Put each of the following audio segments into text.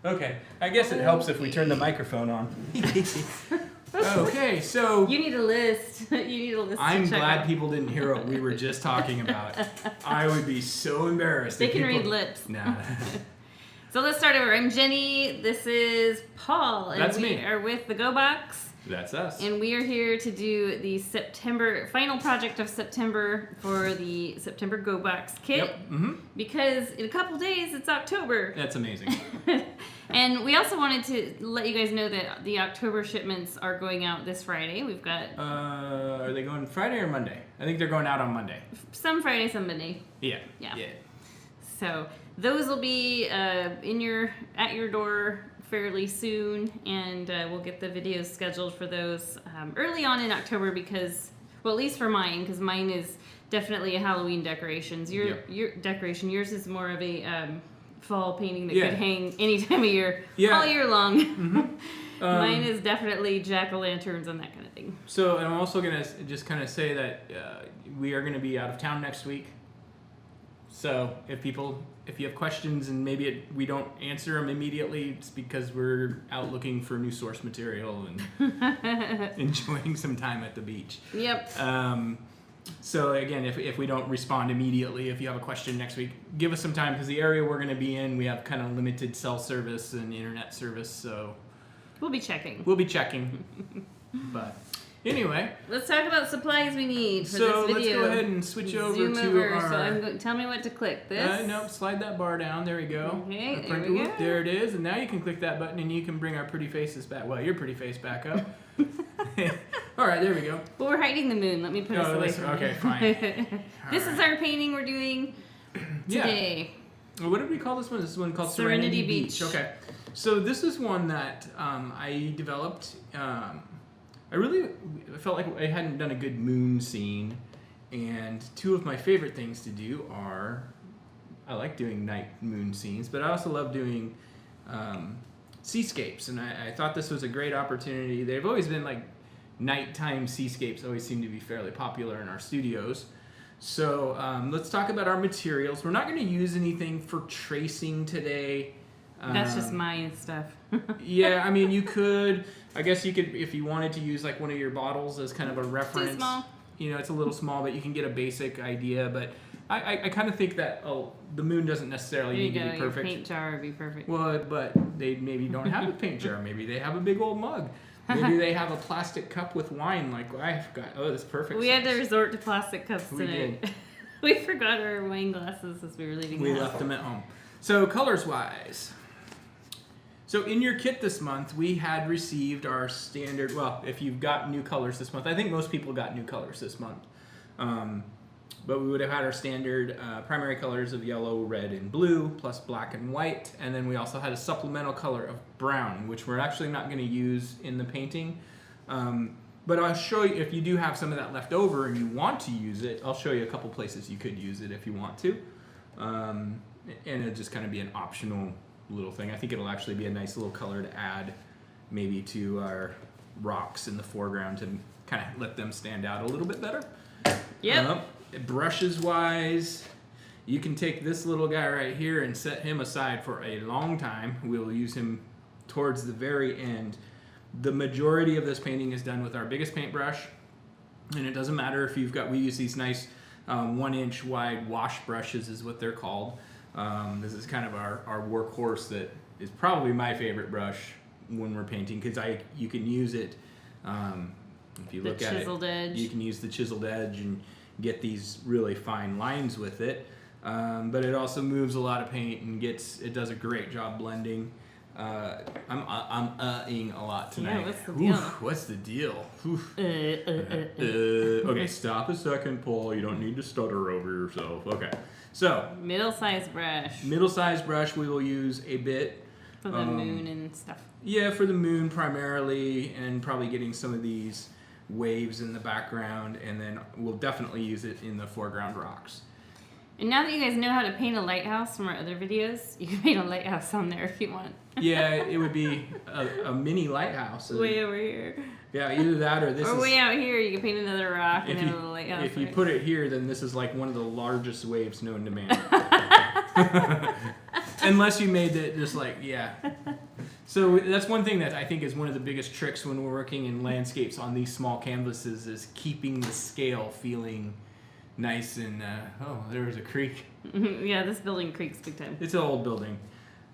Okay, I guess it helps if we turn the microphone on. Okay, so... You need a list. You need a list I'm to check glad out. people didn't hear what we were just talking about. I would be so embarrassed. They if can people... read lips. Nah. So let's start over. I'm Jenny. This is Paul. And That's we me. are with the Go Box. That's us. And we are here to do the final project of September for the September Go Box kit. Yep. Mm-hmm. Because in a couple days, it's October. That's amazing. And we also wanted to let you guys know that the October shipments are going out this Friday. We've got... Are they going Friday or Monday? I think they're going out on Monday. Some Friday, some Monday. Yeah. So those will be at your door fairly soon, and we'll get the videos scheduled for those early on in October because, well, at least for mine, because mine is definitely a Halloween decorations. Your decoration, yours is more of a fall painting that could hang any time of year, all year long. Mm-hmm. Mine is definitely jack-o'-lanterns and that kind of thing. So, and I'm also gonna just kind of say that we are gonna be out of town next week. So if you have questions and maybe we don't answer them immediately, it's because we're out looking for new source material and enjoying some time at the beach. Yep. So again, if we don't respond immediately, if you have a question next week, give us some time because the area we're going to be in, we have kind of limited cell service and internet service, so... We'll be checking. But... Anyway, let's talk about supplies we need for this video. So let's go ahead and switch over to our... So tell me what to click. This? No, slide that bar down. There we go. Okay, there we go. There it is. And now you can click that button and you can bring our pretty faces back. Well, your pretty face back up. All right, there we go. Well, we're hiding the moon. Let me put this away from okay, you. fine. This is our painting we're doing today. Well, what did we call this one? This is one called Serenity Beach. Okay. So this is one that I developed... I really felt like I hadn't done a good moon scene, and two of my favorite things to do are, I like doing night moon scenes, but I also love doing seascapes, and I thought this was a great opportunity. They've always been like nighttime seascapes always seem to be fairly popular in our studios. So let's talk about our materials. We're not going to use anything for tracing today. That's just my stuff. Yeah, I mean, you could... I guess you could, if you wanted to use like one of your bottles as kind of a reference. Too small. You know, it's a little small, but you can get a basic idea. But I kind of think that the moon doesn't necessarily need to be perfect. Your paint jar would be perfect. Well, but they maybe don't have a paint jar. Maybe they have a big old mug. Maybe they have a plastic cup with wine like I've got. Oh, that's perfect. We had to resort to plastic cups tonight. Did. We forgot our wine glasses as we were leaving the house. We left them at home. So colors-wise. So in your kit this month, we had received our standard, well, if you've got new colors this month, I think most people got new colors this month. But we would have had our standard primary colors of yellow, red, and blue, plus black and white. And then we also had a supplemental color of brown, which we're actually not going to use in the painting. But I'll show you, if you do have some of that left over and you want to use it, I'll show you a couple places you could use it if you want to. And it'll just kind of be an optional little thing. I think it'll actually be a nice little color to add maybe to our rocks in the foreground to kind of let them stand out a little bit better. Yep. Brushes wise, you can take this little guy right here and set him aside for a long time. We'll use him towards the very end. The majority of this painting is done with our biggest paintbrush, and it doesn't matter if you've got, we use these nice 1-inch wide wash brushes is what they're called. This is kind of our workhorse that is probably my favorite brush when we're painting because you can use it, if you look at it, chiseled edge. You can use the chiseled edge and get these really fine lines with it. But it also moves a lot of paint and it does a great job blending. I'm ing a lot tonight. Yeah, what's the deal? What's the deal? Okay, stop a second, Paul. You don't need to stutter over yourself. Okay. So, middle-sized brush. Middle-sized brush we will use a bit. For the moon and stuff. Yeah, for the moon primarily, and probably getting some of these waves in the background, and then we'll definitely use it in the foreground rocks. And now that you guys know how to paint a lighthouse from our other videos, you can paint a lighthouse on there if you want. Yeah, it would be a mini lighthouse. Way over here. Yeah, either that or this or way out here, you can paint another rock and have a little lighthouse. If you put it here, then this is like one of the largest waves known to man. Unless you made it just like, yeah. So that's one thing that I think is one of the biggest tricks when we're working in landscapes on these small canvases is keeping the scale feeling nice and, oh, there was a creek. Yeah, this building creaks big time. It's an old building.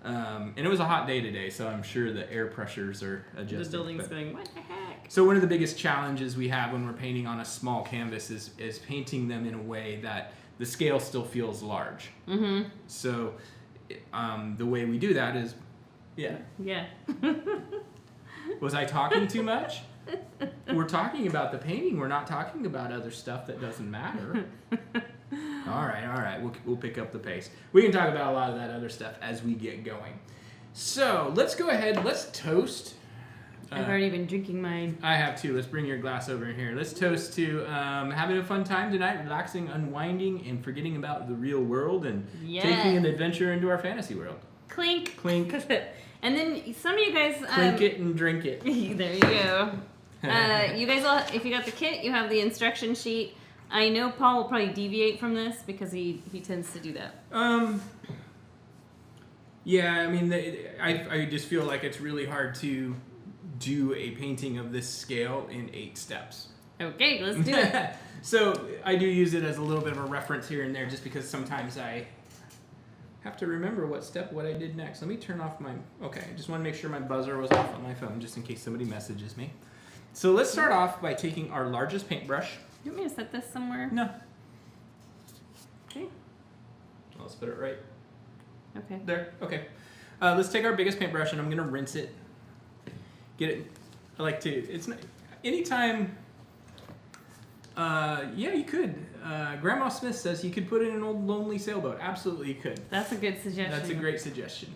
And it was a hot day today, so I'm sure the air pressures are adjusted. The building's going, what the heck? So one of the biggest challenges we have when we're painting on a small canvas is painting them in a way that the scale still feels large. Mm-hmm. So the way we do that is, yeah. Yeah. Was I talking too much? We're talking about the painting. We're not talking about other stuff that doesn't matter. All right. We'll pick up the pace. We can talk about a lot of that other stuff as we get going. So let's go ahead. Let's toast. I've already been drinking mine. I have too. Let's bring your glass over here. Let's toast to having a fun time tonight, relaxing, unwinding, and forgetting about the real world and taking an adventure into our fantasy world. Clink. Clink. And then some of you guys... Clink it and drink it. There you go. You guys all, if you got the kit, you have the instruction sheet. I know Paul will probably deviate from this because he tends to do that. Yeah, I mean, I just feel like it's really hard to do a painting of this scale in 8 steps. Okay, let's do it. So I do use it as a little bit of a reference here and there just because sometimes I have to remember what I did next. Let me turn off my... Okay, I just want to make sure my buzzer was off on my phone just in case somebody messages me. So let's start off by taking our largest paintbrush. You want me to set this somewhere? No. Okay. Well, let's put it right Okay. there. Okay. Let's take our biggest paintbrush and I'm going to rinse it. Get it... I like to... It's not... Anytime... yeah, you could. Grandma Smith says you could put it in an old lonely sailboat. Absolutely, you could. That's a good suggestion. That's a great suggestion.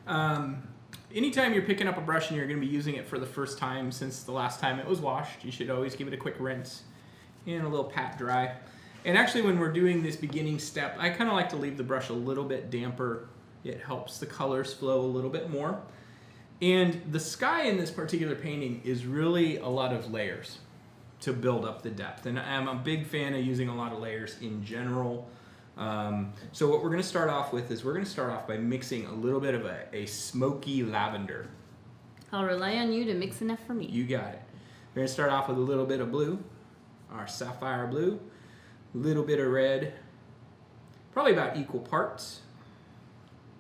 Anytime you're picking up a brush and you're going to be using it for the first time since the last time it was washed, you should always give it a quick rinse and a little pat dry. And actually, when we're doing this beginning step, I kind of like to leave the brush a little bit damper. It helps the colors flow a little bit more. And the sky in this particular painting is really a lot of layers to build up the depth. And I'm a big fan of using a lot of layers in general. So what we're going to start off with is we're going to start off by mixing a little bit of a smoky lavender. I'll rely on you to mix enough for me. You got it. We're going to start off with a little bit of blue, our sapphire blue, a little bit of red, probably about equal parts.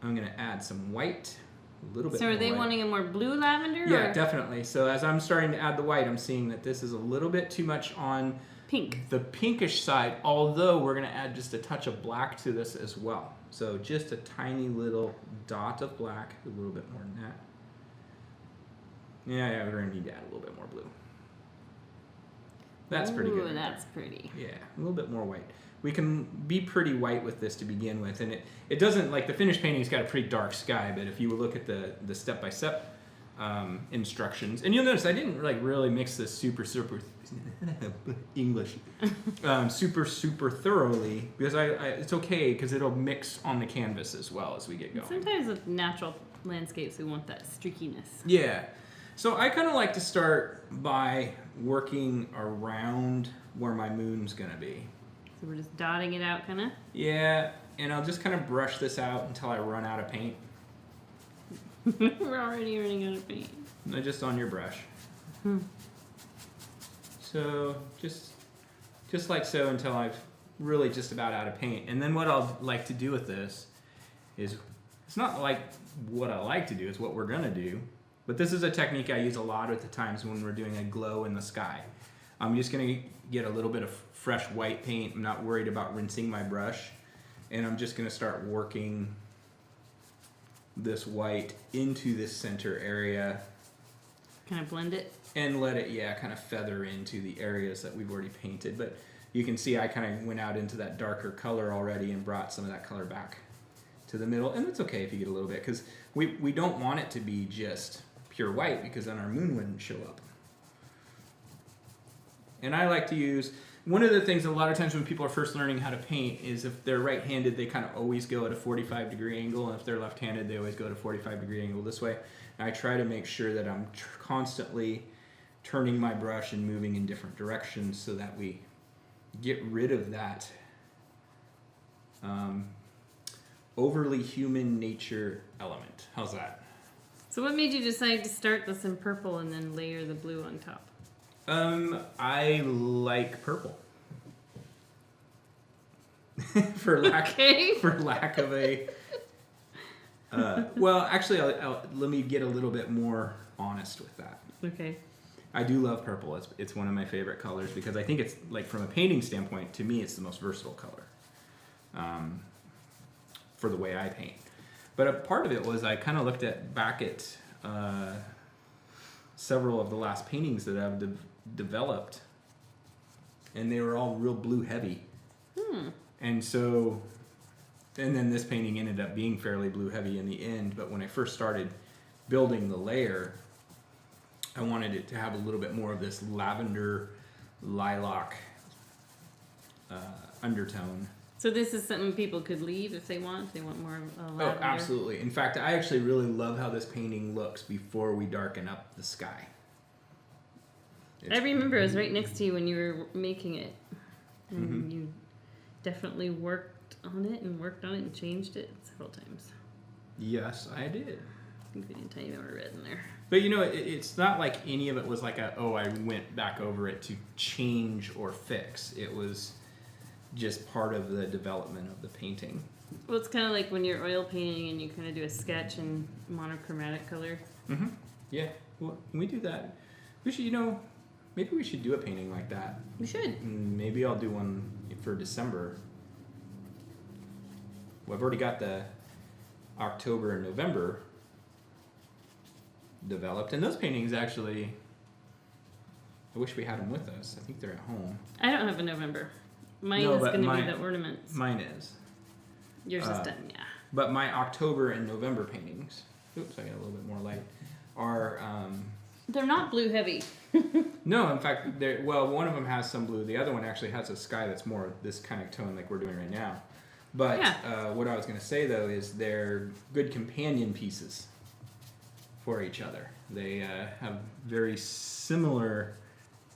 I'm going to add some white. A little bit so are they white. wanting a more blue lavender? Yeah, or? definitely. So as I'm starting to add the white, I'm seeing that this is a little bit too much on pink, the pinkish side, although we're going to add just a touch of black to this as well. So just a tiny little dot of black, a little bit more than that. Yeah, we're going to need to add a little bit more blue. That's pretty good. Ooh, that's pretty. Yeah, a little bit more white. We can be pretty white with this to begin with, and it doesn't, like the finished painting's got a pretty dark sky, but if you look at the step-by-step instructions, and you'll notice I didn't really mix this super English super thoroughly because it's okay because it'll mix on the canvas as well as we get going. Sometimes with natural landscapes we want that streakiness. Yeah, so I kind of like to start by working around where my moon's gonna be. So we're just dotting it out, kind of? Yeah, and I'll just kind of brush this out until I run out of paint. We're already running out of paint. No, just on your brush. So just like so until I've really just about out of paint. And then what I'll like to do with this is, it's not like what I like to do, it's what we're gonna do. But this is a technique I use a lot at the times when we're doing a glow in the sky. I'm just gonna get a little bit of fresh white paint. I'm not worried about rinsing my brush. And I'm just gonna start working this white into this center area. Kind of blend it? And let it, kind of feather into the areas that we've already painted. But you can see I kind of went out into that darker color already and brought some of that color back to the middle. And it's okay if you get a little bit, because we don't want it to be just pure white, because then our moon wouldn't show up. And I like to use, one of the things a lot of times when people are first learning how to paint is if they're right-handed, they kind of always go at a 45-degree angle, and if they're left-handed, they always go at a 45-degree angle this way. And I try to make sure that I'm constantly turning my brush and moving in different directions so that we get rid of that overly human nature element. How's that? So what made you decide to start this in purple and then layer the blue on top? I like purple. for lack of a. Well, actually, let me get a little bit more honest with that. Okay. I do love purple. It's one of my favorite colors because I think it's like from a painting standpoint, to me, it's the most versatile color. For the way I paint. But a part of it was I kind of looked back at several of the last paintings that I've developed, and they were all real blue heavy. And then this painting ended up being fairly blue heavy in the end. But when I first started building the layer, I wanted it to have a little bit more of this lavender, lilac undertone. So this is something people could leave if they want. They want more lavender. Oh, absolutely. In fact, I actually really love how this painting looks before we darken up the sky. I remember I was right next to you when you were making it. And you definitely worked on it and changed it several times. Yes, I did. I think we didn't tell you there were red in there. But you know, it's not like any of it was like I went back over it to change or fix. It was just part of the development of the painting. Well, it's kind of like when you're oil painting and you kind of do a sketch in monochromatic color. Yeah, well, we do that. We should, maybe we should do a painting like that. We should. Maybe I'll do one for December. Well, I've already got the October and November developed, and those paintings actually, I wish we had them with us. I think they're at home. I don't have a November. Mine is going to be the ornaments. Mine is. Yours is done, yeah. But my October and November paintings, oops, I got a little bit more light, are... they're not blue heavy. No, in fact, one of them has some blue. The other one actually has a sky that's more this kind of tone like we're doing right now. But what I was going to say, though, is they're good companion pieces for each other. They have very similar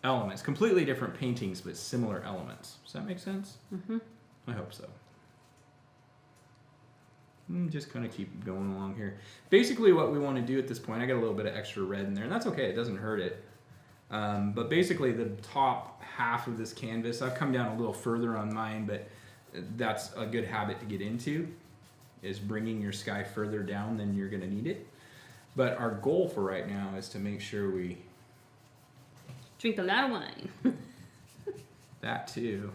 elements, completely different paintings, but similar elements. Does that make sense? I hope so. Just kind of keep going along here. Basically, what we want to do at this point, I got a little bit of extra red in there, and that's okay. It doesn't hurt it. But basically, the top half of this canvas, I've come down a little further on mine, but that's a good habit to get into, is bringing your sky further down than you're going to need it. But our goal for right now is to make sure we... drink a lot of wine. That too.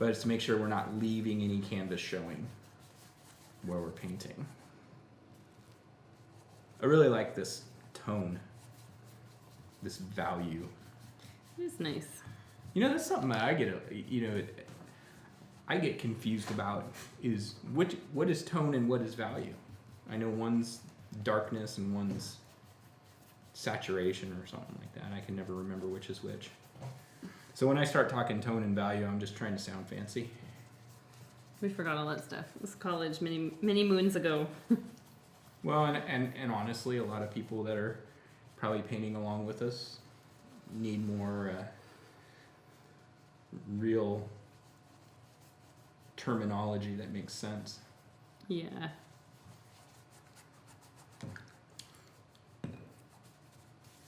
But it's to make sure we're not leaving any canvas showing where we're painting. I really like this tone, this value. It is nice. That's something that I get confused about is what is tone and what is value. I know one's darkness and one's saturation or something like that. I can never remember which is which. So when I start talking tone and value, I'm just trying to sound fancy. We forgot all that stuff. It was college many moons ago. Well, and honestly, a lot of people that are probably painting along with us need more real terminology that makes sense. Yeah.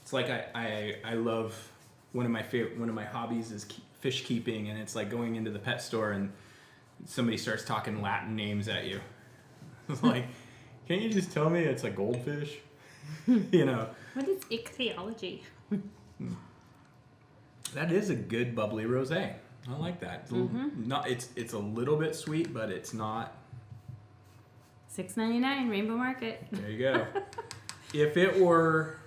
It's like I love one of my hobbies is fish keeping, and it's like going into the pet store and somebody starts talking Latin names at you. It's like, can't you just tell me it's a goldfish? What is ichthyology? That is a good bubbly rosé. I like that. It's a little bit sweet, but it's not. $6.99 Rainbow Market. There you go. If it were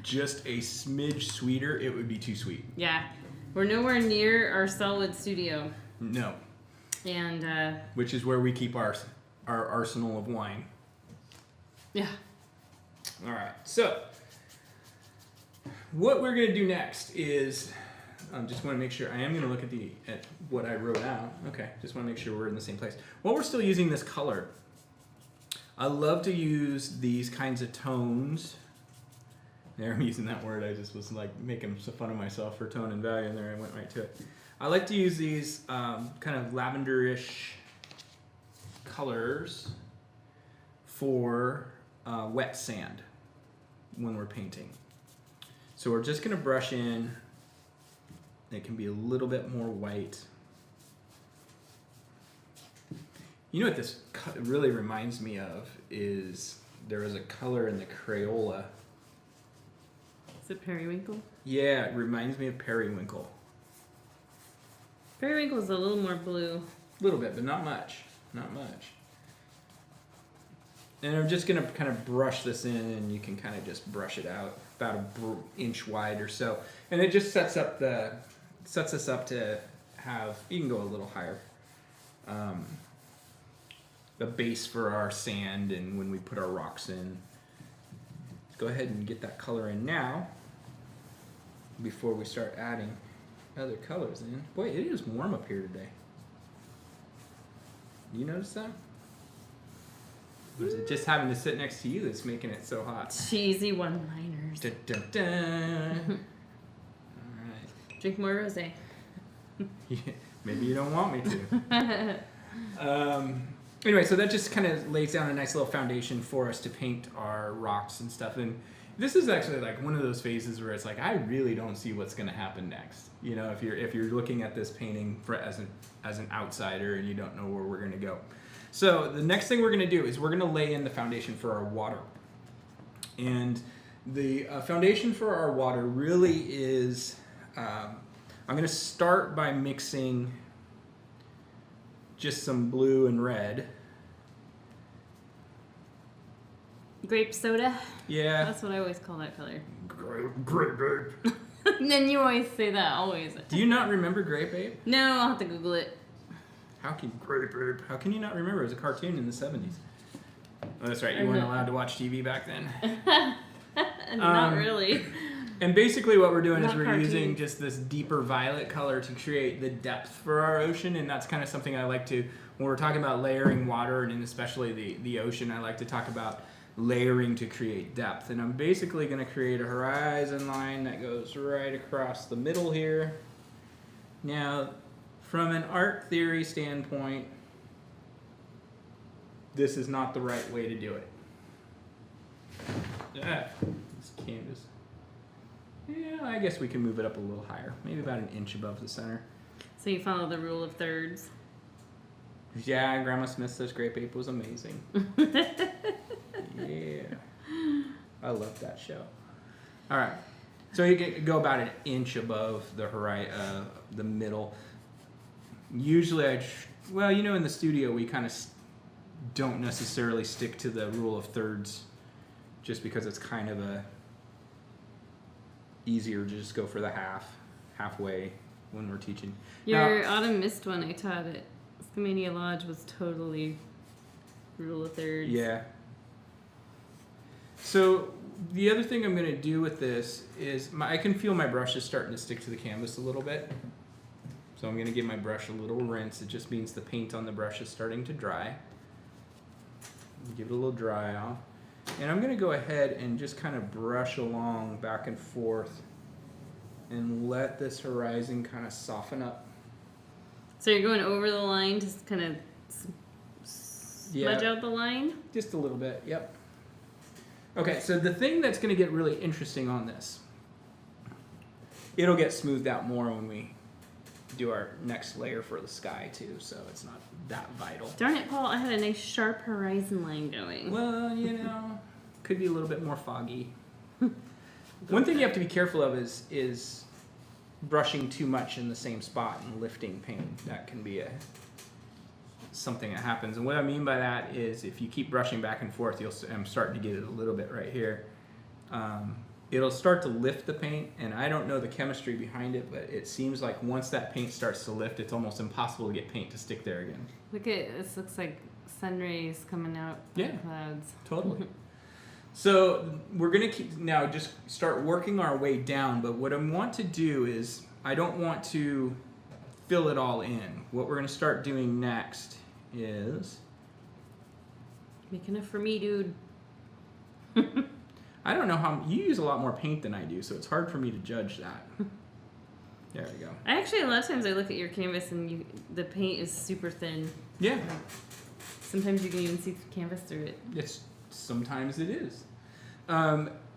just a smidge sweeter, it would be too sweet. Yeah, we're nowhere near our solid studio. No. And which is where we keep our arsenal of wine. Yeah. All right. So what we're gonna do next is just want to make sure I am gonna look at what I wrote out. Okay. Just want to make sure we're in the same place. Well, we're still using this color. I love to use these kinds of tones. There, I'm using that word. I just was like making some fun of myself for tone and value, and there I went right to it. I like to use these kind of lavenderish colors for wet sand when we're painting. So we're just going to brush in. It can be a little bit more white. You know what this really reminds me of is there was a color in the Crayola. Is it periwinkle? Yeah, it reminds me of periwinkle. Periwinkle is a little more blue. A little bit, but not much. Not much. And I'm just going to kind of brush this in, and you can kind of just brush it out about an inch wide or so. And it just sets us up to have, you can go a little higher, the base for our sand and when we put our rocks in. Let's go ahead and get that color in now before we start adding other colors in. Boy, it is warm up here today. You notice that? Or is it just having to sit next to you that's making it so hot? Cheesy one-liners. Dun, dun, dun. All right. Drink more rosé. Yeah, maybe you don't want me to. Anyway, so that just kind of lays down a nice little foundation for us to paint our rocks and stuff. And this is actually like one of those phases where it's like, I really don't see what's going to happen next. You know, if you're looking at this painting as an outsider and you don't know where we're going to go. So the next thing we're going to do is we're going to lay in the foundation for our water. And the foundation for our water really is, I'm going to start by mixing just some blue and red. Grape soda? Yeah. That's what I always call that color. Grape. And then you always say that, always. Do you not remember Grape Ape? No, I'll have to Google it. How can you not remember? It was a cartoon in the 70s. Oh, that's right. You weren't allowed to watch TV back then. Not really. And basically what we're doing is Not we're cartoons. using just this deeper violet color to create the depth for our ocean, and that's kind of something I like to, when we're talking about layering water, and especially the ocean, I like to talk about layering to create depth. And I'm basically going to create a horizon line that goes right across the middle here. Now, from an art theory standpoint, this is not the right way to do it. This canvas. Yeah, I guess we can move it up a little higher. Maybe about an inch above the center. So you follow the rule of thirds. Yeah, Grandma Smith says Grape Ape was amazing. Yeah. I love that show. All right. So you can go about an inch above the middle. Usually in the studio we kind of don't necessarily stick to the rule of thirds just because it's kind of easier to just go for the halfway when we're teaching. Your autumn mist one I taught at Skamania Lodge was totally rule of thirds. Yeah. So the other thing I'm going to do with this is I can feel my brush is starting to stick to the canvas a little bit. So I'm going to give my brush a little rinse. It just means the paint on the brush is starting to dry. Give it a little dry off. And I'm going to go ahead and just kind of brush along back and forth and let this horizon kind of soften up. So you're going over the line to kind of smudge out the line? Just a little bit, yep. Okay, so the thing that's going to get really interesting on this, it'll get smoothed out more when we do our next layer for the sky too, so it's not that vital. Darn it, Paul, I had a nice sharp horizon line going. Well, could be a little bit more foggy. One thing you have to be careful of is brushing too much in the same spot and lifting paint. That can be something that happens. And what I mean by that is if you keep brushing back and forth, I'm starting to get it a little bit right here. It'll start to lift the paint, and I don't know the chemistry behind it, but it seems like once that paint starts to lift, it's almost impossible to get paint to stick there again. Look at this, looks like sun rays coming out of the clouds. Totally. So we're going to now just start working our way down, but what I want to do is I don't want to fill it all in. What we're going to start doing next is... Make enough for me, dude. I don't know how... You use a lot more paint than I do, so it's hard for me to judge that. There we go. Actually, a lot of times I look at your canvas and the paint is super thin. Yeah. Sometimes you can even see the canvas through it. Sometimes it is.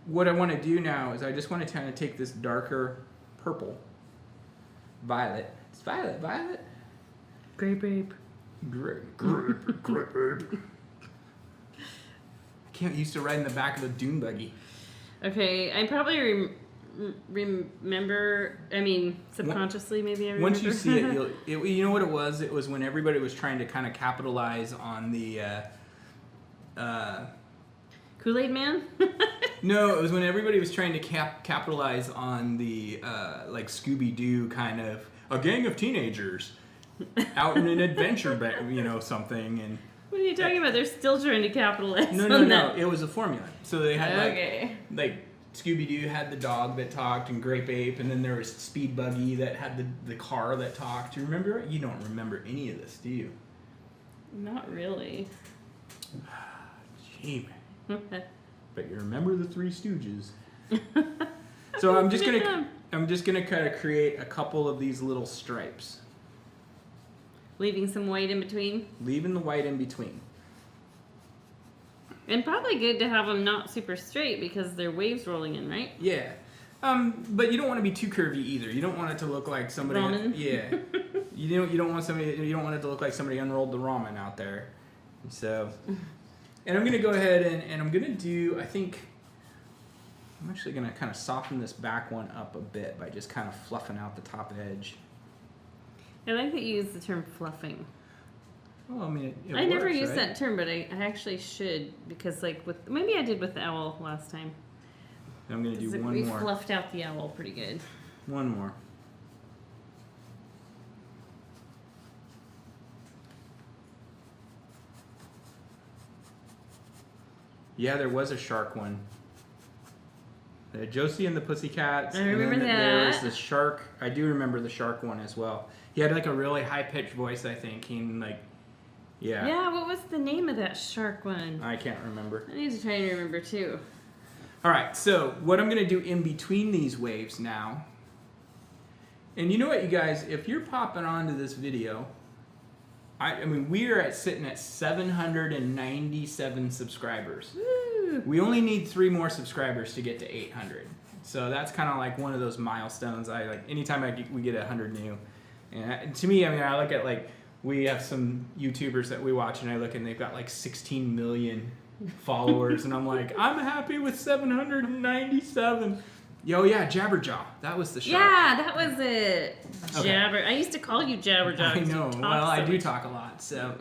What I want to do now is I just want to kind of take this darker purple, violet. It's violet. Grape ape. Grape. I can't used to ride in the back of a dune buggy. Okay, I probably remember. I mean, subconsciously, maybe I remember. Once you see it, you know what it was? It was when everybody was trying to kind of capitalize on the. Kool-Aid Man? No, it was when everybody was trying to capitalize on the like Scooby-Doo kind of a gang of teenagers out in an adventure, something and. What are you talking about? They're still trying to capitalize on that. No. It was a formula. So they had like Scooby-Doo had the dog that talked and Grape Ape, and then there was Speed Buggy that had the car that talked. Do you remember it? You don't remember any of this, do you? Not really. Gee, man. But you remember the Three Stooges. So I'm just gonna kind of create a couple of these little stripes. Leaving some white in between? Leaving the white in between. And probably good to have them not super straight because they're waves rolling in, right? Yeah. But you don't want to be too curvy either. You don't want it to look like somebody. Ramen? Yeah. You don't want it to look like somebody unrolled the ramen out there. So, and I'm gonna go ahead and I'm gonna do. I think I'm actually gonna kind of soften this back one up a bit by just kind of fluffing out the top edge. I like that you use the term fluffing. Well, I mean, it I never works, used right? that term, but I actually should because maybe I did with the owl last time. I'm gonna do one we more. We fluffed out the owl pretty good. One more. Yeah, there was a shark one. Josie and the Pussycats. I remember and then that. There was the shark. I do remember the shark one as well. He had like a really high-pitched voice, I think. Yeah. Yeah, what was the name of that shark one? I can't remember. I need to try and remember too. All right, so what I'm going to do in between these waves now, and you know what, you guys, if you're popping onto this video, I mean, we are sitting at 797 subscribers. Woo. We only need 3 more subscribers to get to 800. So that's kind of like one of those milestones. Anytime we get 100 new. And to me, I mean, I look at we have some YouTubers that we watch and I look and they've got 16 million followers. And I'm like, I'm happy with 797. Yo, yeah, Jabberjaw. That was the shark. Yeah, that was it. Okay. I used to call you Jabberjaw. I know. Well, I do talk a lot. So,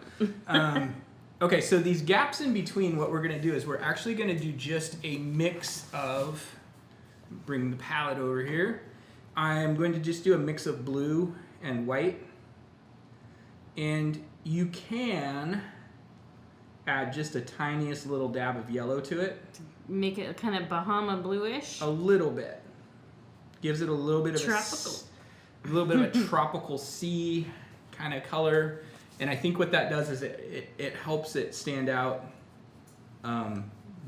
okay, so these gaps in between, what we're going to do is we're actually going to do just a mix of, bring the palette over here. I'm going to just do a mix of blue and white. And you can add just a tiniest little dab of yellow to it. Make it kind of Bahama bluish. A little bit. Gives it a little bit of a little bit of a tropical sea kind of color. And I think what that does is it helps it stand out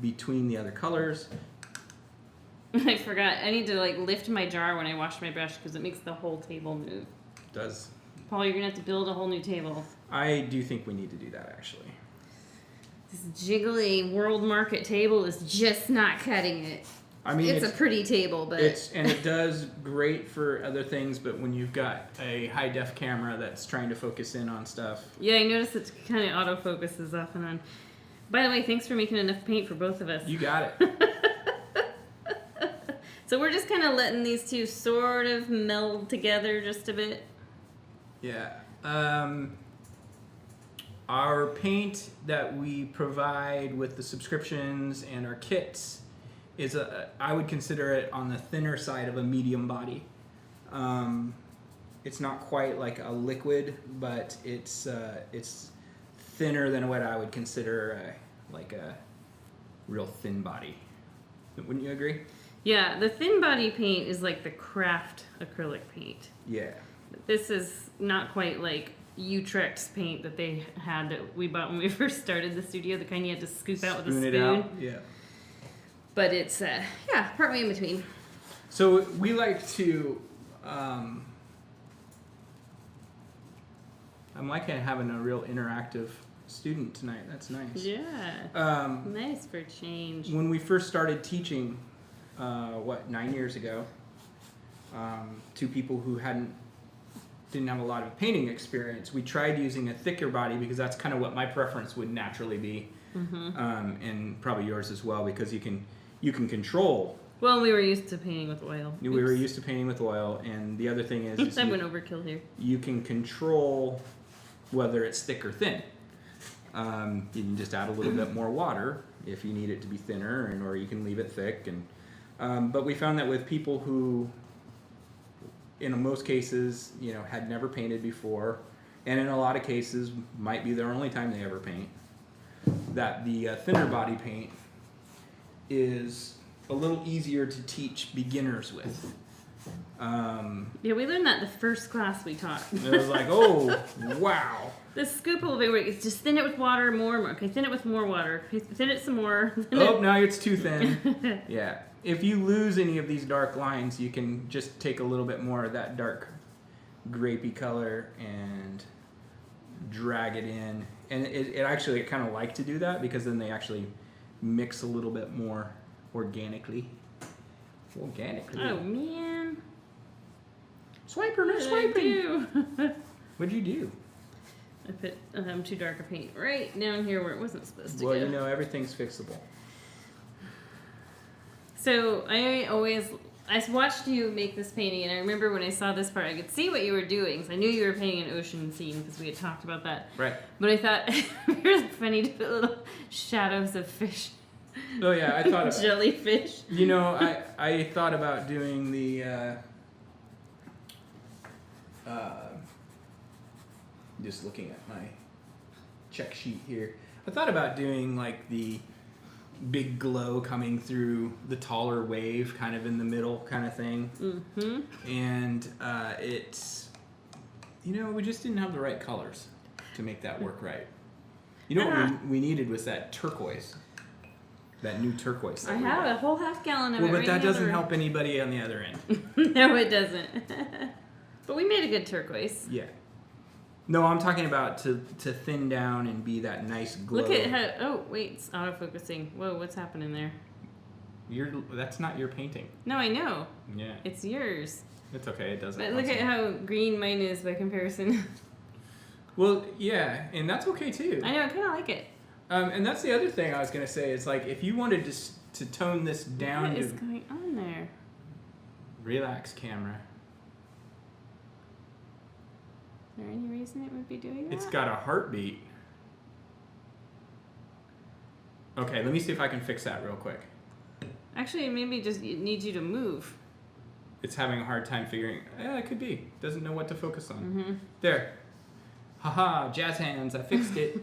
between the other colors. I forgot. I need to lift my jar when I wash my brush because it makes the whole table move. It does. Paul, you're going to have to build a whole new table. I do think we need to do that, actually. This jiggly world market table is just not cutting it. I mean, it's a pretty table, but and it does great for other things, but when you've got a high def camera that's trying to focus in on stuff. Yeah, I noticed it kind of autofocuses off and on. By the way, thanks for making enough paint for both of us. You got it. So we're just kind of letting these two sort of meld together just a bit. Yeah. Our paint that we provide with the subscriptions and our kits is I would consider it on the thinner side of a medium body. It's not quite like a liquid, but it's thinner than what I would consider like a real thin body. Wouldn't you agree? Yeah, the thin body paint is like the craft acrylic paint. Yeah. This is not quite like Utrecht's paint that they had that we bought when we first started the studio, the kind you had to scoop out with a spoon. It out. Yeah. But it's, partway in between. So we like to, I'm liking having a real interactive student tonight. That's nice. Yeah. Nice for change. When we first started teaching, 9 years ago, to people who didn't have a lot of painting experience, we tried using a thicker body because that's kind of what my preference would naturally be, and probably yours as well, because you can control. Well, we were used to painting with oil. We were used to painting with oil, and the other thing is I went overkill here. You can control whether it's thick or thin. You can just add a little bit more water if you need it to be thinner, or you can leave it thick. And but we found that with people who, in most cases, had never painted before, and in a lot of cases might be their only time they ever paint, that the thinner body paint is a little easier to teach beginners with. Yeah, we learned that the first class we taught. It was like, oh, wow. The scoop will be where it's just thin it with water, more. Okay, thin it with more water. Okay, thin it some more. Oh, now it's too thin. Yeah. If you lose any of these dark lines, you can just take a little bit more of that dark grapey color and drag it in. And it actually, I kind of like to do that because then they actually mix a little bit more organically. Oh, man. Swiper, no swiping. What'd you do? I put too dark a paint right down here where it wasn't supposed to go. Well, everything's fixable. So I watched you make this painting, and I remember when I saw this part, I could see what you were doing. So I knew you were painting an ocean scene because we had talked about that. Right. But I thought it was funny to put little shadows of fish. Oh yeah, I thought about jellyfish. I thought about doing the. Just looking at my check sheet here, I thought about doing like the big glow coming through the taller wave, kind of in the middle, kind of thing. Mm-hmm. And it's, we just didn't have the right colors to make that work right. What we needed was that turquoise. That new turquoise. I have a whole half gallon of it. But that doesn't help anybody on the other end. No, it doesn't. But we made a good turquoise. Yeah. No, I'm talking about to thin down and be that nice glow. Look at how. Oh, wait, it's autofocusing. Whoa, what's happening there? That's not your painting. No, I know. Yeah. It's yours. It's okay. It doesn't. But look at how green mine is by comparison. Well, yeah, and that's okay too. I know. I kind of like it. And that's the other thing I was gonna say. It's like if you wanted to tone this down. What is going on there? Relax, camera. Is there any reason it would be doing that? It's got a heartbeat. Okay, let me see if I can fix that real quick. Actually, maybe just it needs you to move. It's having a hard time figuring. Yeah, it could be. Doesn't know what to focus on. Mm-hmm. There. Haha, jazz hands. I fixed it.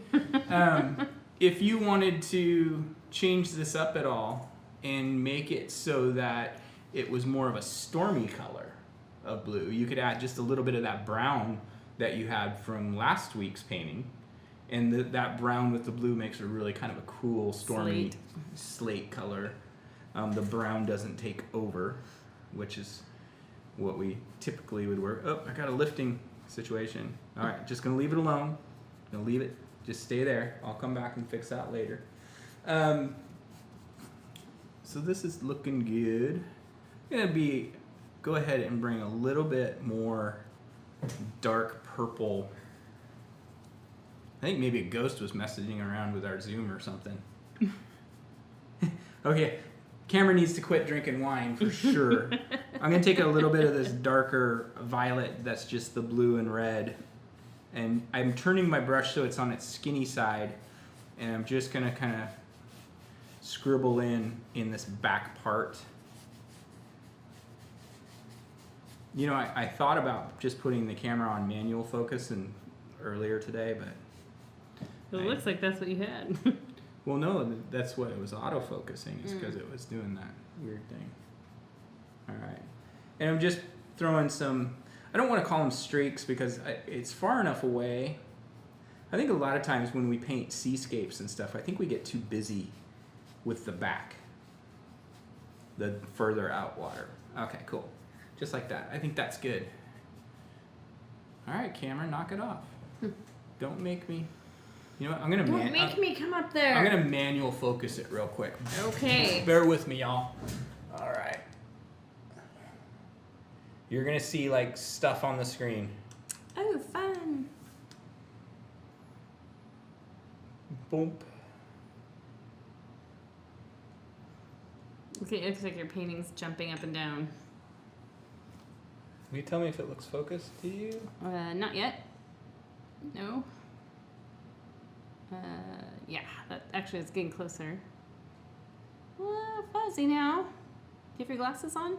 If you wanted to change this up at all and make it so that it was more of a stormy color of blue, you could add just a little bit of that brown that you had from last week's painting, and that brown with the blue makes a really kind of a cool stormy slate color. The brown doesn't take over, which is what we typically would work. Oh, I got a lifting situation. All right, just gonna leave it alone. Gonna leave it. Just stay there. I'll come back and fix that later. So this is looking good. I'm gonna go ahead and bring a little bit more dark purple. I think maybe a ghost was messaging around with our Zoom or something. Okay, Cameron needs to quit drinking wine for sure. I'm gonna take a little bit of this darker violet that's just the blue and red, and I'm turning my brush so it's on its skinny side, and I'm just gonna kind of scribble in this back part. I thought about just putting the camera on manual focus earlier today, but it looks like that's what you had. Well, no, that's what it was autofocusing, is because it was doing that weird thing. All right. And I'm just throwing some, I don't want to call them streaks because it's far enough away. I think a lot of times when we paint seascapes and stuff, I think we get too busy with the back, the further out water. Okay, cool. Just like that. I think that's good. All right, Cameron, knock it off. Don't make me You know what? I'm gonna Don't make me come up there. I'm gonna manual focus it real quick. Okay. Bear with me, y'all. All right. You're gonna see like stuff on the screen. Oh, fun. Boom. Okay, it looks like your painting's jumping up and down. Will you tell me if it looks focused to you? Not yet. No. Yeah, that actually is getting closer. Fuzzy now. Do you have your glasses on?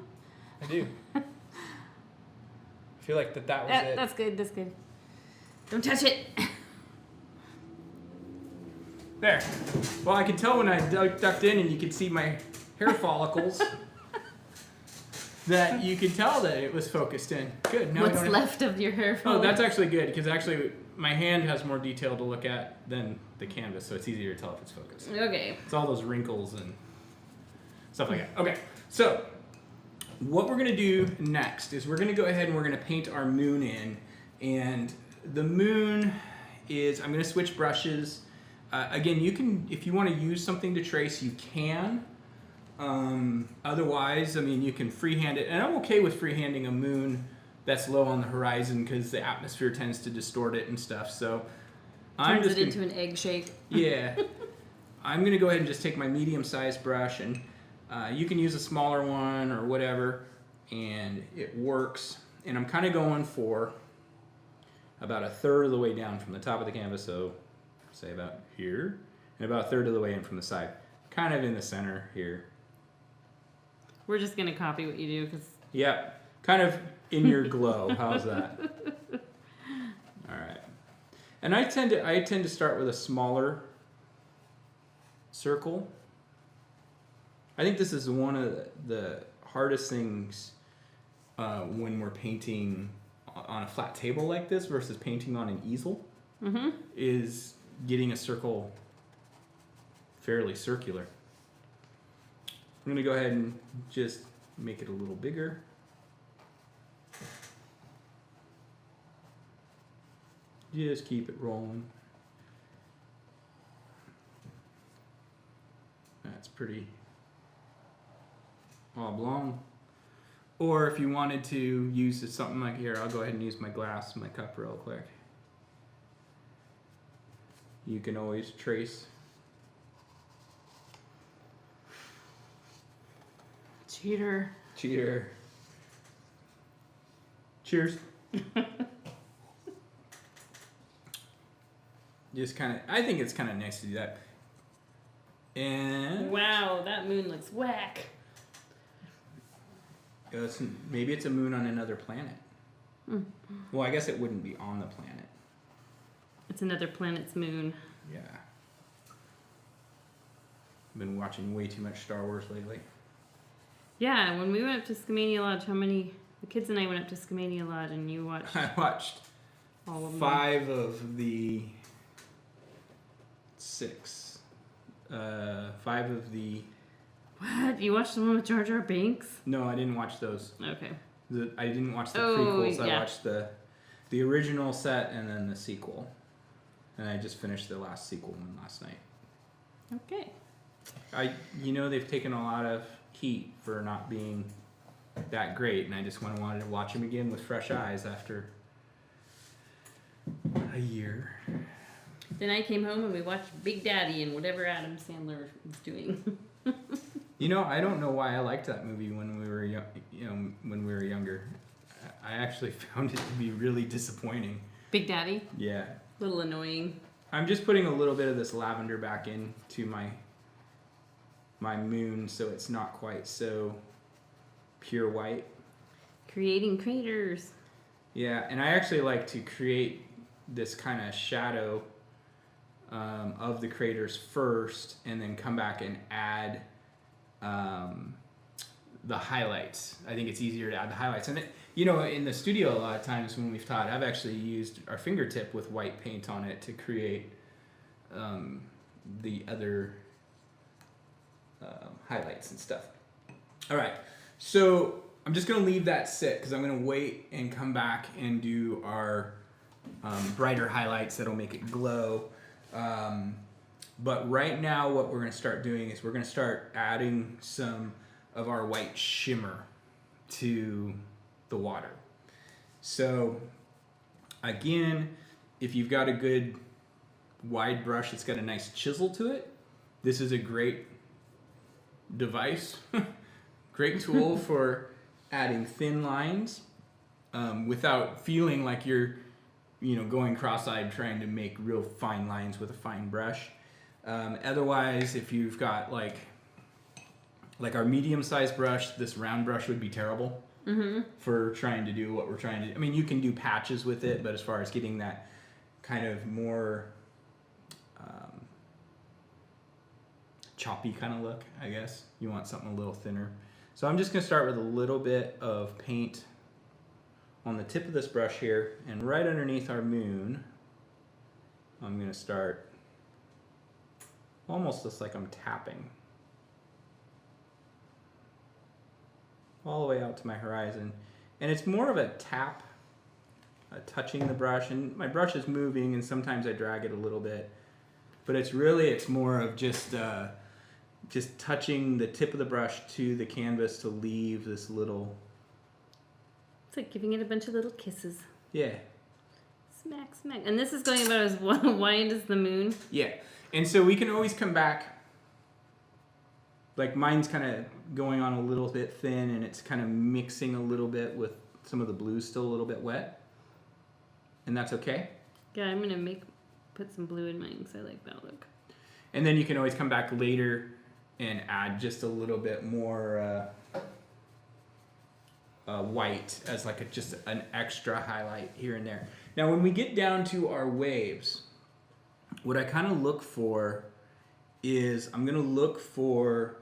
I do. I feel like that was it. That's good, that's good. Don't touch it. There. Well, I could tell when I ducked in and you could see my hair follicles that you could tell that it was focused in. Good. Now What's left of your hair Oh, follicles? that's actually good because actually my hand has more detail to look at than the canvas, so it's easier to tell if it's focused. Okay. It's all those wrinkles and stuff like that. Okay, so what we're gonna do next is we're gonna go ahead and we're gonna paint our moon in, and the moon is, I'm gonna switch brushes. Again, you can, if you want to use something to trace, you can. Otherwise, I mean, you can freehand it, and I'm okay with freehanding a moon that's low on the horizon because the atmosphere tends to distort it and stuff. So I'm Turns just it into an egg shape. Yeah. I'm going to go ahead and just take my medium-sized brush, and you can use a smaller one or whatever, and it works. And I'm kind of going for about a third of the way down from the top of the canvas, so say about here, and about a third of the way in from the side. Kind of in the center here. We're just going to copy what you do because... Yeah, kind of in your glow. How's that? All right. And I tend to start with a smaller circle. I think this is one of the hardest things when we're painting on a flat table like this versus painting on an easel, is getting a circle fairly circular. I'm going to go ahead and just make it a little bigger. Just keep it rolling. That's pretty oblong. Or if you wanted to use something like here, I'll go ahead and use my glass, my cup real quick. You can always trace. Cheater. Cheater. Cheers. Just kind of, I think it's kind of nice to do that. And Wow, that moon looks whack. maybe it's a moon on another planet. Well, I guess it wouldn't be on the planet. It's another planet's moon. Yeah. I've been watching way too much Star Wars lately. Yeah, when we went up to Skamania Lodge, the kids and I went up to Skamania Lodge and you watched I watched all of them. 5 of the 6. 5 of the... What? You watched the one with Jar Jar Binks? No, I didn't watch those. Okay. I didn't watch the Oh, prequels. yeah. I watched the original set and then the sequel. And I just finished the last sequel one last night. Okay. They've taken a lot of heat for not being that great, and I just wanted to watch them again with fresh eyes after a year. Then I came home and we watched Big Daddy and whatever Adam Sandler was doing. I don't know why I liked that movie when we were when we were younger. I actually found it to be really disappointing. Big Daddy? Yeah. A little annoying. I'm just putting a little bit of this lavender back into my moon so it's not quite so pure white. Creating craters. Yeah, and I actually like to create this kind of shadow of the craters first and then come back and add the highlights. I think it's easier to add the highlights. And in the studio a lot of times when we've taught, I've actually used our fingertip with white paint on it to create the other highlights and stuff. All right, so I'm just gonna leave that sit because I'm gonna wait and come back and do our brighter highlights that'll make it glow. But right now what we're going to start doing is we're going to start adding some of our white shimmer to the water. So again, if you've got a good wide brush that's got a nice chisel to it, this is a great device, great tool for adding thin lines without feeling like you're, going cross-eyed trying to make real fine lines with a fine brush. Otherwise, if you've got like our medium-sized brush, this round brush would be terrible for trying to do what we're trying to do. I mean, you can do patches with it, but as far as getting that kind of more choppy kind of look, I guess, you want something a little thinner. So I'm just going to start with a little bit of paint on the tip of this brush here, and right underneath our moon, I'm going to start almost just like I'm tapping all the way out to my horizon. And it's more of a tap, touching the brush, and my brush is moving and sometimes I drag it a little bit, but it's more of just touching the tip of the brush to the canvas to leave this little... It's like giving it a bunch of little kisses. Yeah. Smack, smack. And this is going about as wide as the moon. Yeah. And so we can always come back, like mine's kind of going on a little bit thin and it's kind of mixing a little bit with some of the blues still a little bit wet. And that's okay. Yeah, I'm going to put some blue in mine because I like that look. And then you can always come back later and add just a little bit more white as like just an extra highlight here and there. Now when we get down to our waves, what I kind of look for is I'm going to look for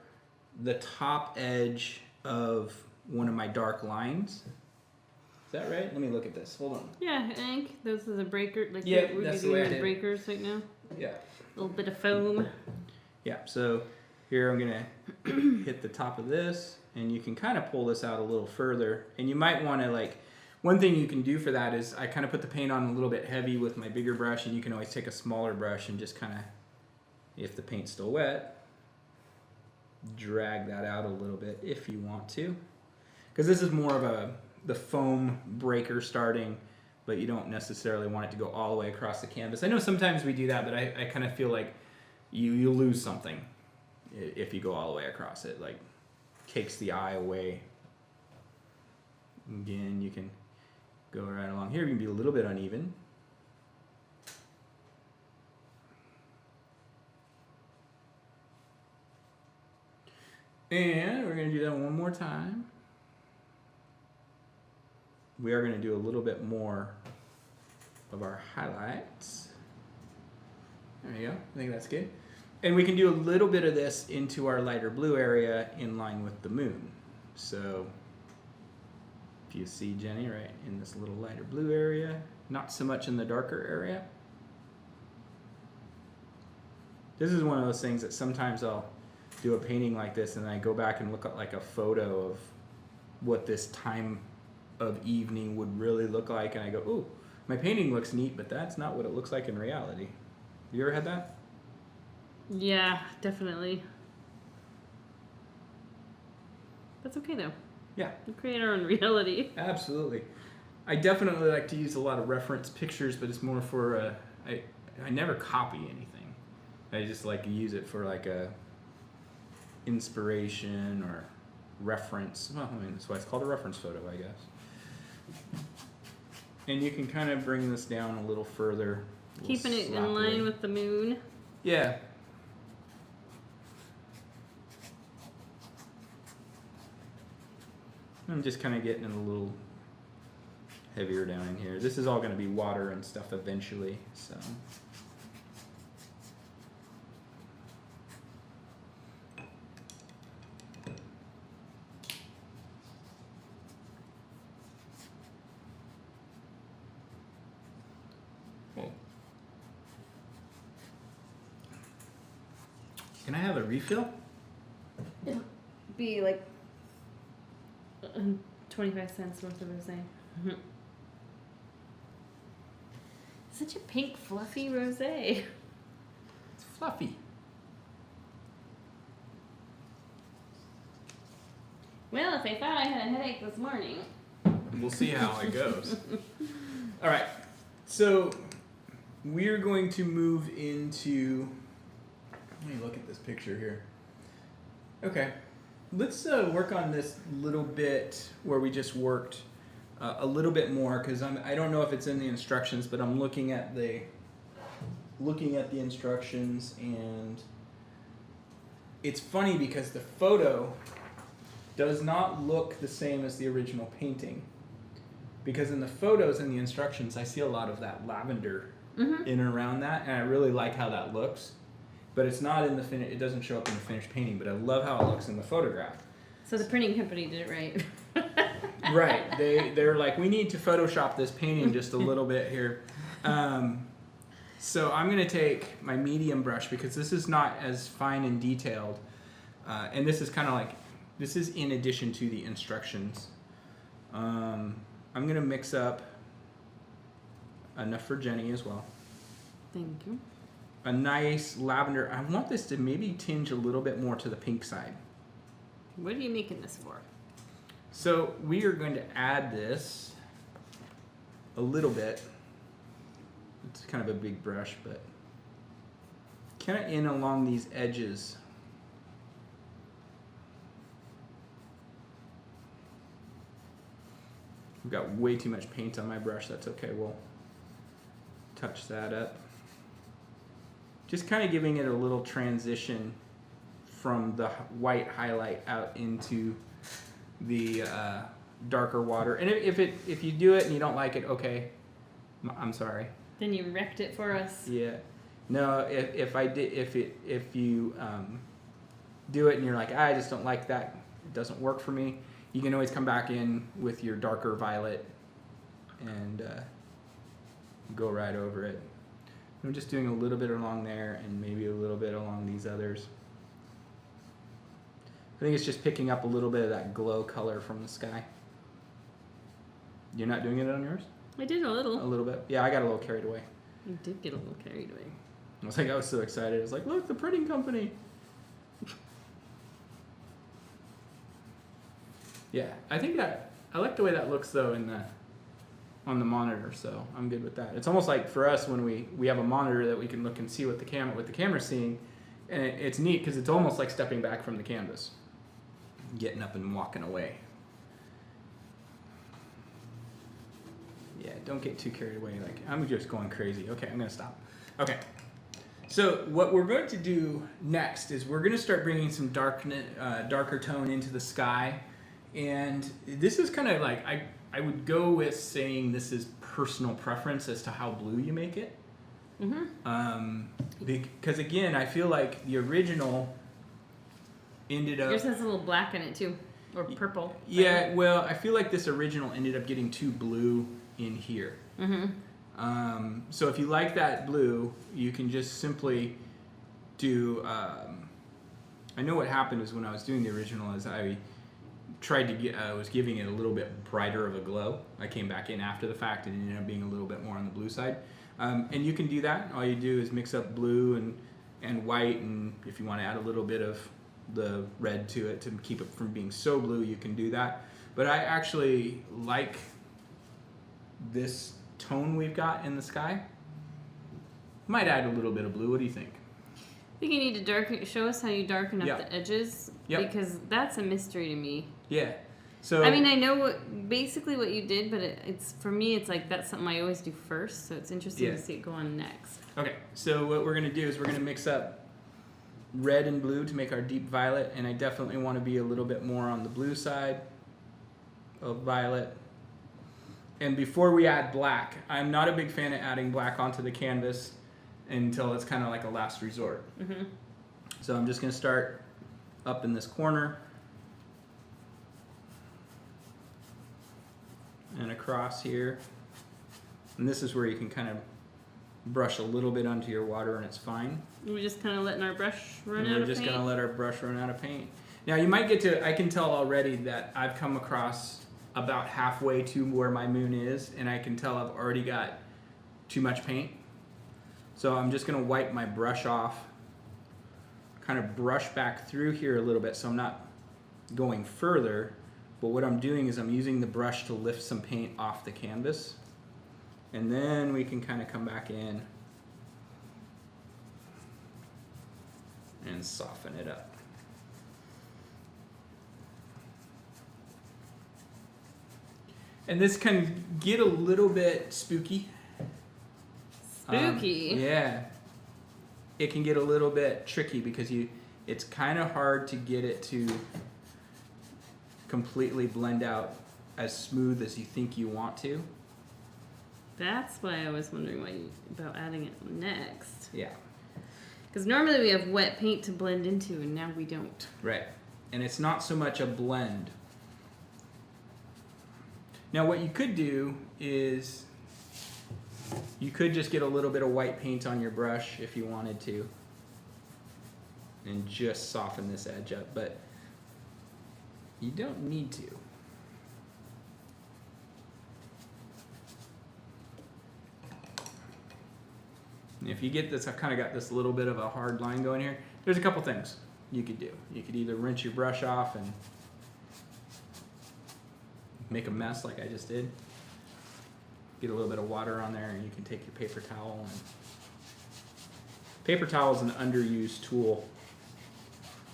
the top edge of one of my dark lines. Is that right? Let me look at this. Hold on. Yeah, I think those are the breaker. Like yeah, we're that's using the way I the did. breakers right now. Yeah. A little bit of foam. Yeah, so here I'm going to hit the top of this, and you can kind of pull this out a little further. And you might want to one thing you can do for that is I kind of put the paint on a little bit heavy with my bigger brush, and you can always take a smaller brush and just kind of, if the paint's still wet, drag that out a little bit if you want to. Because this is more of the foam breaker starting, but you don't necessarily want it to go all the way across the canvas. I know sometimes we do that, but I kind of feel like you lose something if you go all the way across it, like takes the eye away. Again, you can go right along here. You can be a little bit uneven. And we're going to do that one more time. We are going to do a little bit more of our highlights. There you go. I think that's good. And we can do a little bit of this into our lighter blue area in line with the moon. So if you see Jenny right in this little lighter blue area, not so much in the darker area. This is one of those things that sometimes I'll do a painting like this and I go back and look at like a photo of what this time of evening would really look like, and I go, ooh, my painting looks neat, but that's not what it looks like in reality. You ever had that? Yeah, definitely. That's okay though. Yeah. We create our own reality. Absolutely. I definitely like to use a lot of reference pictures, but it's more for I never copy anything. I just like to use it for like a inspiration or reference. Well, I mean, that's why it's called a reference photo, I guess. And you can kind of bring this down a little further. Keeping it in line with the moon. Yeah. I'm just kind of getting it a little heavier down in here. This is all going to be water and stuff eventually, so. Can I have a refill? It'll be like 25 cents worth of rosé. Such a pink, fluffy rosé. fluffy. Well, if I thought I had a headache this morning. We'll see how it goes. All right. So we're going to move into. Let me look at this picture here. Okay. Let's work on this little bit where we just worked a little bit more, because I don't know if it's in the instructions, but I'm looking at the instructions, and it's funny because the photo does not look the same as the original painting, because in the photos and the instructions I see a lot of that lavender in and around that, and I really like how that looks, but it's not in the it doesn't show up in the finished painting, but I love how it looks in the photograph. So the printing company did it right. Right. They're like, we need to Photoshop this painting just a little bit here. So I'm going to take my medium brush, because this is not as fine and detailed. And this is kind of like, this is in addition to the instructions. I'm going to mix up enough for Jenny as well. Thank you. A nice lavender. I want this to maybe tinge a little bit more to the pink side. What are you making this for? So we are going to add this a little bit. It's kind of a big brush, but kind of in along these edges. I've got way too much paint on my brush. That's okay. We'll touch that up. Just kind of giving it a little transition from the white highlight out into the darker water. And if you do it and you don't like it, okay, I'm sorry. Then you wrecked it for us. Yeah. No, if you do it and you're like, I just don't like that, it doesn't work for me, you can always come back in with your darker violet and go right over it. I'm just doing a little bit along there and maybe a little bit along these others. I think it's just picking up a little bit of that glow color from the sky. You're not doing it on yours? I did a little. A little bit? Yeah, I got a little carried away. You did get a little carried away. I was so excited. I was like, look, the printing company. Yeah, I think that, I like the way that looks though on the monitor, so I'm good with that. It's almost like for us when we have a monitor that we can look and see what the camera's seeing, and it's neat because it's almost like stepping back from the canvas, getting up and walking away. Yeah, don't get too carried away. Like, I'm just going crazy. Okay, I'm gonna stop. Okay, so what we're going to do next is we're gonna start bringing some darker tone into the sky, and this is kind of like I would go with saying this is personal preference as to how blue you make it. Because again, I feel like the original ended up... Yours has a little black in it too, or purple. Yeah, well, I feel like this original ended up getting too blue in here. So if you like that blue, you can just simply do... I know what happened is when I was doing the original is I tried to get, was giving it a little bit brighter of a glow. I came back in after the fact and it ended up being a little bit more on the blue side. And you can do that. All you do is mix up blue and white, and if you want to add a little bit of the red to it to keep it from being so blue, you can do that. But I actually like this tone we've got in the sky. Might add a little bit of blue. What do you think? I think you need to show us how you darken up the edges, because that's a mystery to me. Yeah. So I mean, I know basically what you did, but it's for me, it's like that's something I always do first. So it's interesting to see it go on next. Okay. So what we're gonna do is we're gonna mix up red and blue to make our deep violet, and I definitely want to be a little bit more on the blue side of violet. And before we add black, I'm not a big fan of adding black onto the canvas until it's kind of like a last resort. So I'm just going to start up in this corner and across here. And this is where you can kind of brush a little bit onto your water and it's fine. We're just kind of letting our brush run out of paint. We're just going to let our brush run out of paint. Now you might get to, I can tell already that I've come across about halfway to where my moon is, and I can tell I've already got too much paint. So I'm just going to wipe my brush off kind of brush back through here a little bit so I'm not going further. But what I'm doing is I'm using the brush to lift some paint off the canvas. And then we can kind of come back in and soften it up. And this can get a little bit spooky. Spooky? Yeah. It can get a little bit tricky because it's kind of hard to get it to completely blend out as smooth as you think you want to. That's why I was wondering about adding it next. Yeah. Because normally we have wet paint to blend into, and now we don't. Right. And it's not so much a blend. Now what you could do is you could just get a little bit of white paint on your brush if you wanted to and just soften this edge up, but you don't need to. And if you get this, I've kind of got this little bit of a hard line going here, there's a couple things you could do. You could either rinse your brush off and make a mess like I just did. Get a little bit of water on there and you can take your paper towel. And paper towel is an underused tool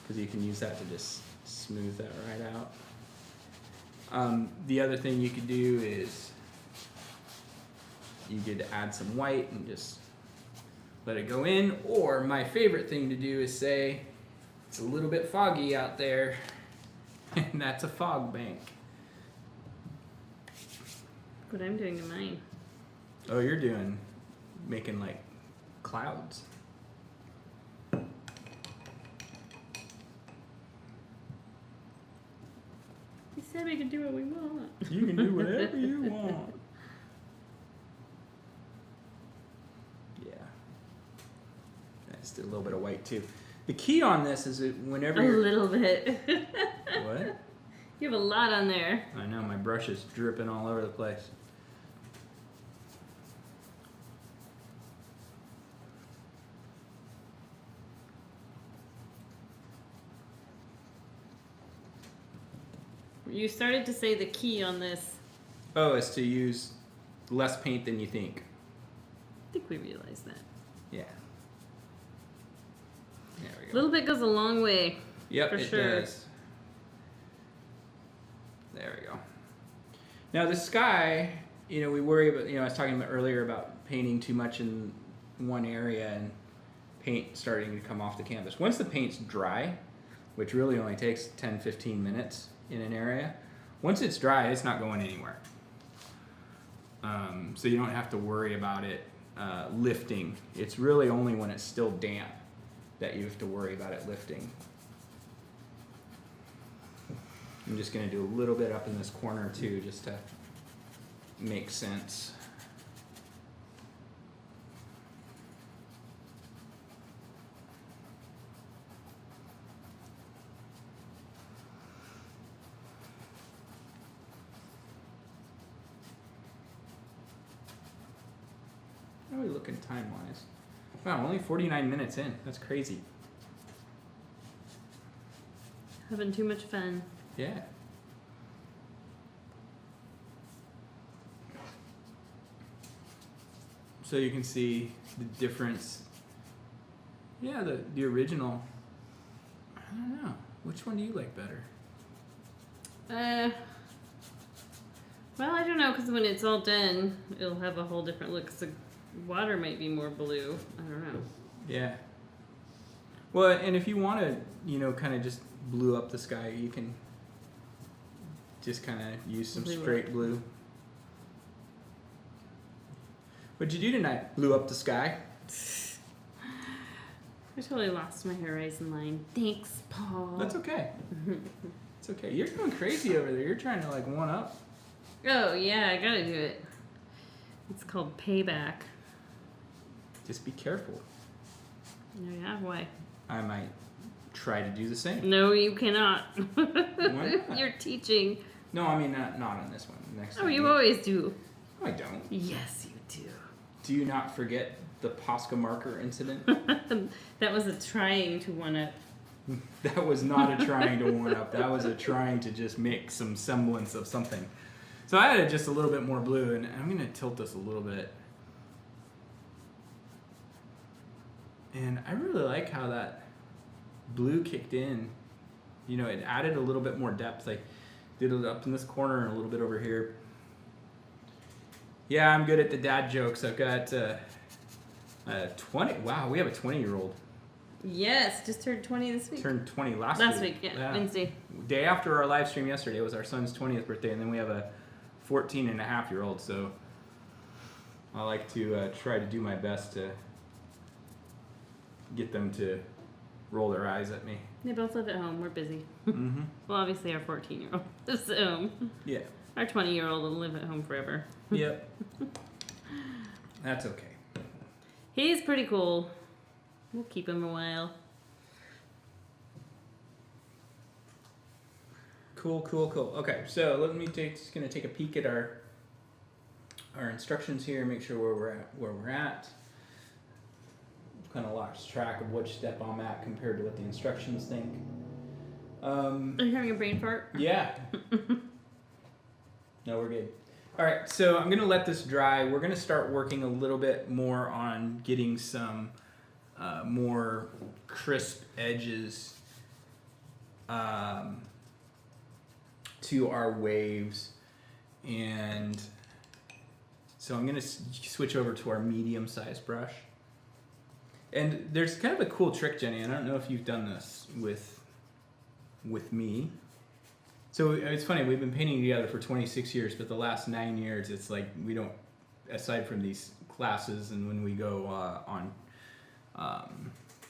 because you can use that to just smooth that right out. The other thing you could do is you could add some white and just let it go in, or my favorite thing to do is say it's a little bit foggy out there and that's a fog bank. What I'm doing to mine. Oh, you're making like clouds. You said we could do what we want. You can do whatever you want. Yeah. I just did a little bit of white too. The key on this is that whenever A little bit. What? You have a lot on there. I know, my brush is dripping all over the place. You started to say the key on this. Oh, is to use less paint than you think. I think we realized that. Yeah. There we A go. little bit goes a long way. Yep, for it sure. does. There we go. Now the sky, we worry about, I was talking about earlier about painting too much in one area and paint starting to come off the canvas. Once the paint's dry, which really only takes 10-15 minutes in an area, once it's dry, it's not going anywhere. So you don't have to worry about it lifting. It's really only when it's still damp that you have to worry about it lifting. I'm just going to do a little bit up in this corner too, just to make sense. How are we looking time-wise? Wow, only 49 minutes in. That's crazy. Having too much fun. Yeah. So you can see the difference. Yeah, the original. I don't know. Which one do you like better? Well, I don't know, because when it's all done, it'll have a whole different look. So water might be more blue. I don't know. Yeah. Well, and if you want to, kind of just blue up the sky, you can just kind of use some Blue straight up. blue. What'd you do tonight? Blew up the sky? I totally lost my horizon line. Thanks, Paul. That's okay. It's okay. You're going crazy over there. You're trying to one up. Oh, yeah, I gotta do it. It's called payback. Just be careful. Oh, yeah, why? I might try to do the same. No, you cannot. Why not? You're teaching. No, I mean not on this one. Next Oh, time. you always do. No, I don't. Yes, you do. Do you not forget the Posca marker incident? That was a trying to one up. That was not a trying to one up. That was a trying to just make some semblance of something. So I added just a little bit more blue, and I'm going to tilt this a little bit. And I really like how that blue kicked in. You know, it added a little bit more depth. I did it up in this corner and a little bit over here. Yeah, I'm good at the dad jokes. I've got 20. Wow, we have a 20-year-old. Yes, just turned 20 this week. Turned 20 last week, yeah, Wednesday. Day after our live stream yesterday was our son's 20th birthday, and then we have a 14-and-a-half-year-old, so I like to try to do my best to get them to roll their eyes at me. They both live at home. We're busy. Mm-hmm. Well, obviously our 14-year-old is at home. Yeah. Our 20-year-old will live at home forever. Yep. That's okay. He's pretty cool. We'll keep him a while. Cool. Okay, so let me just gonna take a peek at our instructions here, make sure where we're at. Kind of lost track of which step I'm at compared to what the instructions think. Are you having a brain fart? Yeah. No, we're good. All right, so I'm gonna let this dry. We're gonna start working a little bit more on getting some more crisp edges to our waves, and so I'm gonna switch over to our medium-sized brush. And there's kind of a cool trick, Jenny, and I don't know if you've done this with me. So it's funny, we've been painting together for 26 years, but the last 9 years, it's like we don't, aside from these classes and when we go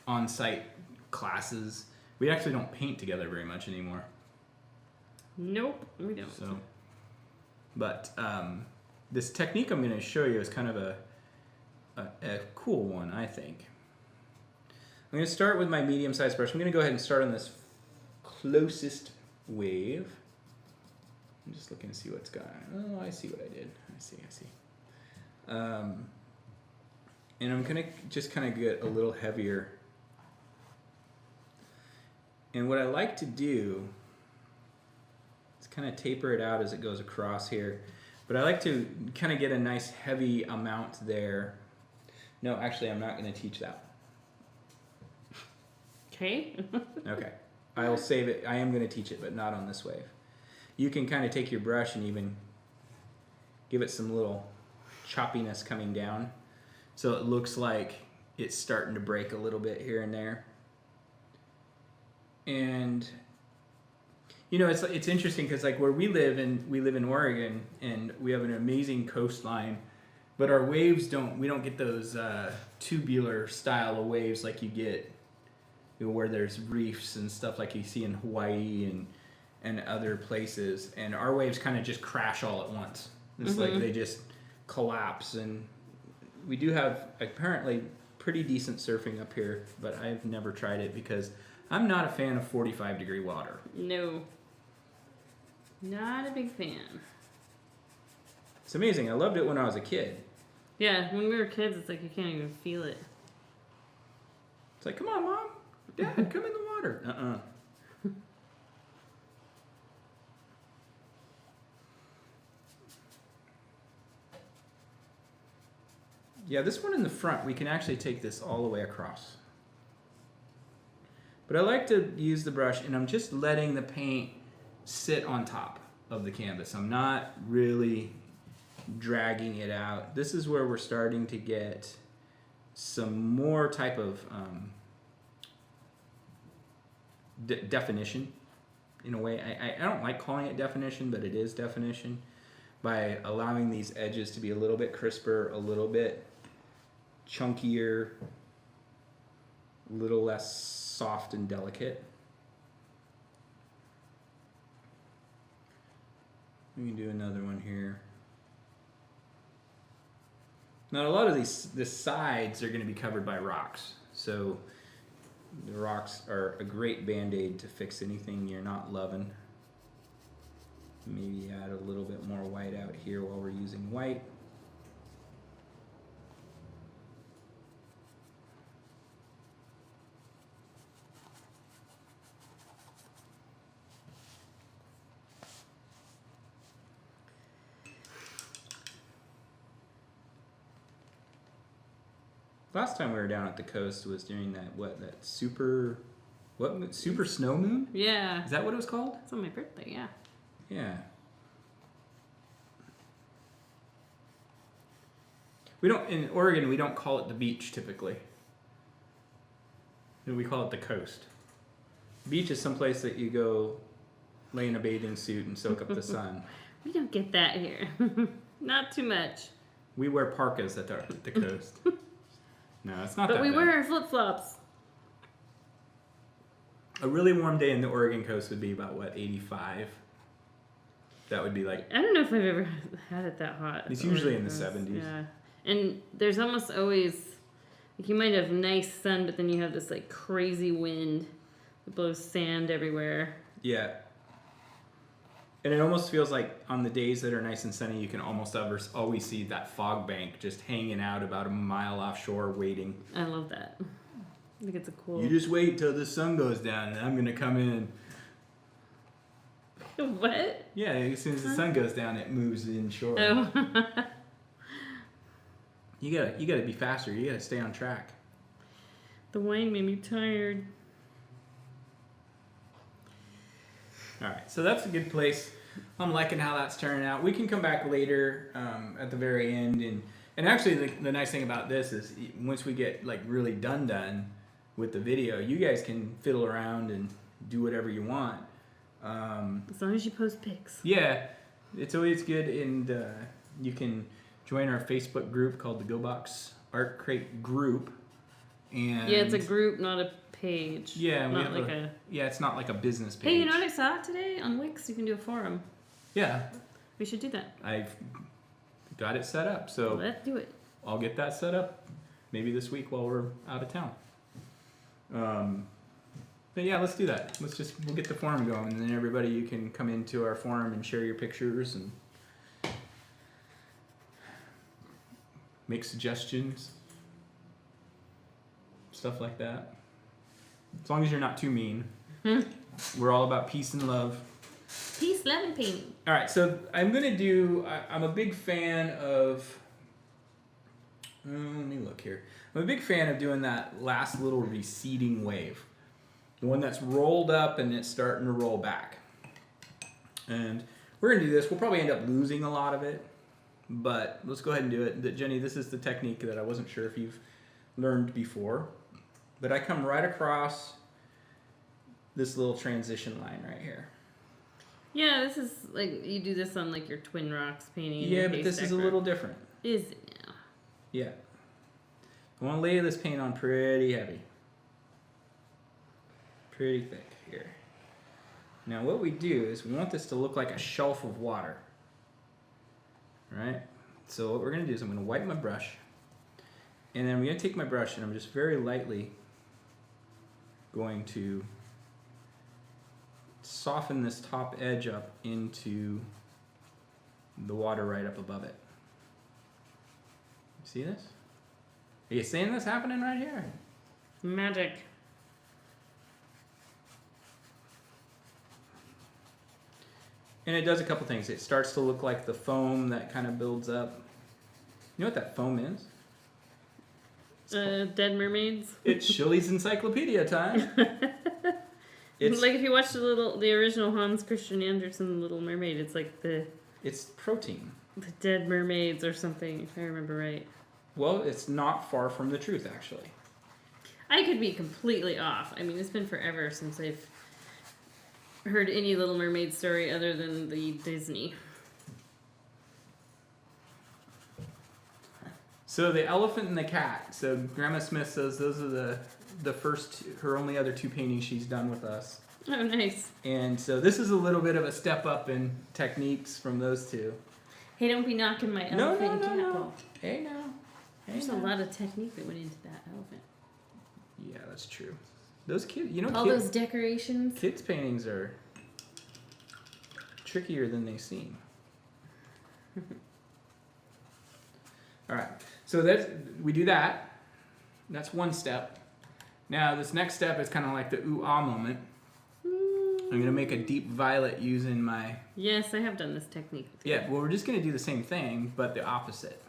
on-site classes, we actually don't paint together very much anymore. Nope, we don't. So, but this technique I'm going to show you is kind of a cool one, I think. I'm going to start with my medium-sized brush. I'm going to go ahead and start on this closest wave. I'm just looking to see what's going on. Oh, I see what I did. I see. And I'm going to just kind of get a little heavier. And what I like to do is kind of taper it out as it goes across here. But I like to kind of get a nice heavy amount there. No, actually, I'm not going to teach that. Okay. Okay. I will save it. I am going to teach it, but not on this wave. You can kind of take your brush and even give it some little choppiness coming down. So it looks like it's starting to break a little bit here and there. And, you know, it's interesting because like where we live in Oregon, and we have an amazing coastline, but our waves we don't get those tubular style of waves like you get, you know, where there's reefs and stuff like you see in Hawaii and other places, and our waves kind of just crash all at once. It's like they just collapse, and we do have apparently pretty decent surfing up here, but I've never tried it because I'm not a fan of 45-degree water. No. Not a big fan. It's amazing. I loved it when I was a kid. Yeah, when we were kids, it's like you can't even feel it. It's like, come on, Mom. Dad, come in the water. Yeah, this one in the front, we can actually take this all the way across. But I like to use the brush, and I'm just letting the paint sit on top of the canvas. I'm not really dragging it out. This is where we're starting to get some more type of definition, in a way. I don't like calling it definition, but it is definition, by allowing these edges to be a little bit crisper, a little bit chunkier, a little less soft and delicate. We can do another one here. Now, a lot of the sides are going to be covered by rocks, so the rocks are a great band-aid to fix anything you're not loving. Maybe add a little bit more white out here while we're using white. Last time we were down at the coast was during that super snow moon? Yeah. Is that what it was called? It's on my birthday, yeah. Yeah. In Oregon, we don't call it the beach typically. We call it the coast. Beach is someplace that you go lay in a bathing suit and soak up the sun. We don't get that here. Not too much. We wear parkas at the coast. No, it's not but that we bad. wear our flip-flops. A really warm day in the Oregon coast would be about, 85? That would be like... I don't know if I've ever had it that hot. It's usually in the 70s. Yeah. And there's almost always... Like you might have nice sun, but then you have this like crazy wind that blows sand everywhere. Yeah. And it almost feels like on the days that are nice and sunny, you can almost always see that fog bank just hanging out about a mile offshore waiting. I love that. I think it's a cool... You just wait till the sun goes down and I'm going to come in. What? Yeah, as soon as the sun goes down, it moves inshore. Oh. You gotta be faster. You gotta stay on track. The wine made me tired. All right, so that's a good place. I'm liking how that's turning out. We can come back later at the very end, and actually the nice thing about this is once we get like really done with the video, you guys can fiddle around and do whatever you want. As long as you post pics. Yeah, it's always good, and you can join our Facebook group called the Go Box Art Crate Group. And Yeah, it's a group, not a page. Yeah, not like a... Yeah, it's not like a business page. Hey, you know what I saw today on Wix? You can do a forum. Yeah. We should do that. I've got it set up, so Let's do it. I'll get that set up maybe this week while we're out of town. But yeah, let's do that. We'll get the forum going, and then everybody, you can come into our forum and share your pictures and make suggestions, stuff like that. As long as you're not too mean. We're all about peace and love. Peace, love, and painting. All right, so I'm a big fan of, let me look here. I'm a big fan of doing that last little receding wave. The one that's rolled up and it's starting to roll back. And we're going to do this. We'll probably end up losing a lot of it, but let's go ahead and do it. Jenny, this is the technique that I wasn't sure if you've learned before, but I come right across this little transition line right here. Yeah, this is like, you do this on like your Twin Rocks painting. Yeah, but this is a little different. Is it now? Yeah. I want to lay this paint on pretty heavy. Pretty thick here. Now what we do is we want this to look like a shelf of water. Right? So what we're going to do is I'm going to wipe my brush. And then I'm going to take my brush and I'm just very lightly going to soften this top edge up into the water right up above it. See this? Are you seeing this happening right here? Magic. And it does a couple things. It starts to look like the foam that kind of builds up. You know what that foam is? Dead mermaids. It's Shirley's Encyclopedia time. It's like if you watch the original Hans Christian Andersen Little Mermaid, it's like it's protein. The dead mermaids or something, if I remember right. Well, it's not far from the truth, actually. I could be completely off. I mean, it's been forever since I've heard any Little Mermaid story other than the Disney. So the elephant and the cat. So Grandma Smith says those are the first, her only other two paintings she's done with us. Oh, nice. And so this is a little bit of a step up in techniques from those two. Hey, don't be knocking my elephant and cat ball. Hey, no. There's a lot of technique that went into that elephant. Yeah, that's true. Those kids, all those decorations. Kids' paintings are trickier than they seem. All right, so we do that. That's one step. Now this next step is kind of like the ooh-ah moment. I'm going to make a deep violet using my... Yes, I have done this technique. Yeah, well, we're just going to do the same thing, but the opposite.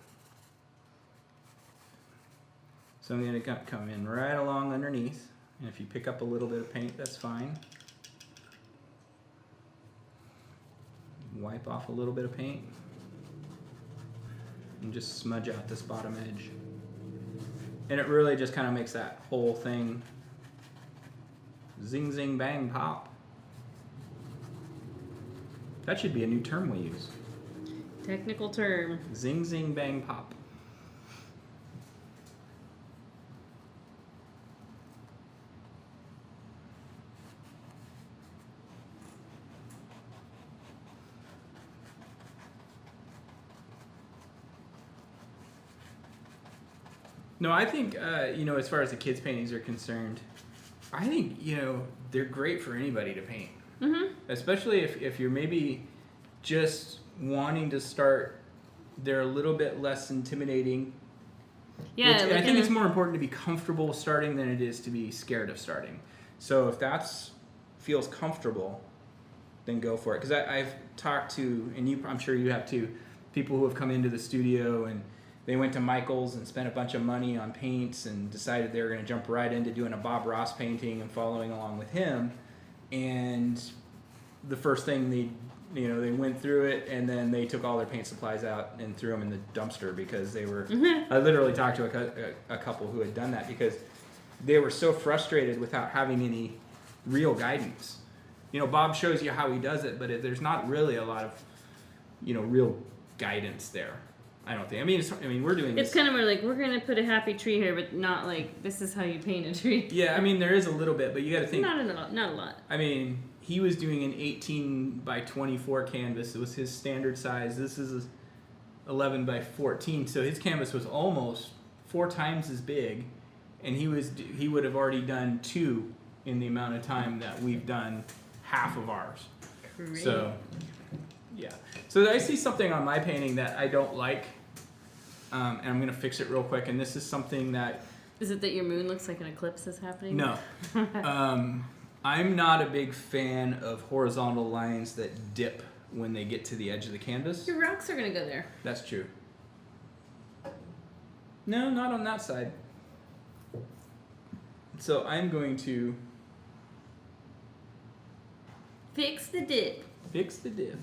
So I'm going to come in right along underneath. And if you pick up a little bit of paint, that's fine. Wipe off a little bit of paint. And just smudge out this bottom edge. And it really just kind of makes that whole thing zing, zing, bang, pop. That should be a new term we use. Technical term. Zing, zing, bang, pop. No, I think, as far as the kids' paintings are concerned, I think, they're great for anybody to paint. Mm-hmm. Especially if you're maybe just wanting to start, they're a little bit less intimidating. Yeah. And I think it's more important to be comfortable starting than it is to be scared of starting. So if that feels comfortable, then go for it. Because I've talked to, and I'm sure you have too, people who have come into the studio and they went to Michael's and spent a bunch of money on paints and decided they were going to jump right into doing a Bob Ross painting and following along with him. And the first thing they went through it, and then they took all their paint supplies out and threw them in the dumpster because they were. I literally talked to a couple who had done that because they were so frustrated without having any real guidance. Bob shows you how he does it, but there's not really a lot of, real guidance there. I don't think. We're doing this. It's kind of more like, we're going to put a happy tree here, but not like, this is how you paint a tree. Yeah, there is a little bit, but you got to think. Not a lot. He was doing an 18 by 24 canvas. It was his standard size. This is 11 by 14, so his canvas was almost 4 times as big, and he would have already done 2 in the amount of time that we've done half of ours. Great. So, yeah. So I see something on my painting that I don't like, and I'm going to fix it real quick, and this is something that... Is it that your moon looks like an eclipse is happening? No. I'm not a big fan of horizontal lines that dip when they get to the edge of the canvas. Your rocks are going to go there. That's true. No, not on that side. So I'm going to... Fix the dip. Fix the dip.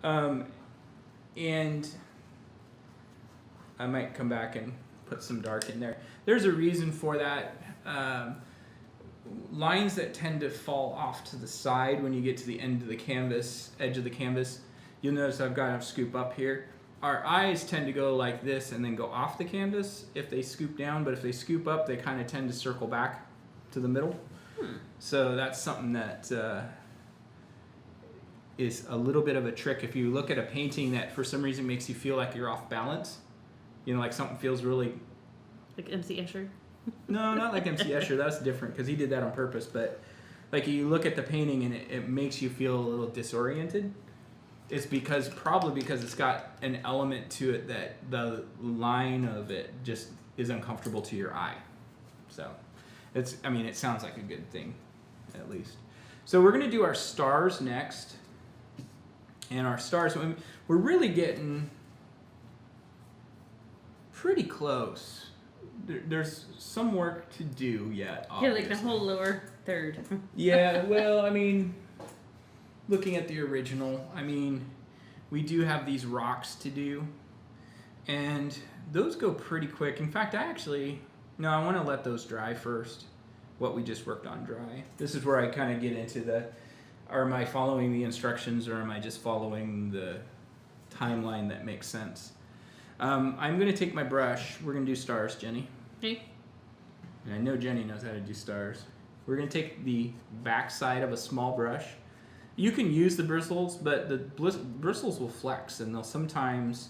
And I might come back and put some dark in there. There's a reason for that. Lines that tend to fall off to the side when you get to the end of the canvas, edge of the canvas, you'll notice I've got them scoop up here. Our eyes tend to go like this and then go off the canvas if they scoop down, but if they scoop up, they kind of tend to circle back to the middle. So that's something that is a little bit of a trick. If you look at a painting that for some reason makes you feel like you're off balance, like something feels really... Like MC Escher? No, not like MC Escher. That's different because he did that on purpose. But like you look at the painting and it makes you feel a little disoriented. It's probably because it's got an element to it that the line of it just is uncomfortable to your eye. So it sounds like a good thing, at least. So we're going to do our stars next. And our stars, we're really getting pretty close. There's some work to do yet, obviously. Yeah, like the whole lower third. Yeah, well, looking at the original, we do have these rocks to do. And those go pretty quick. In fact, I want to let those dry first, what we just worked on dry. This is where I kind of get into am I following the instructions or am I just following the timeline that makes sense? I'm going to take my brush. We're going to do stars, Jenny. Okay. And I know Jenny knows how to do stars. We're going to take the back side of a small brush. You can use the bristles, but the bristles will flex and they'll sometimes...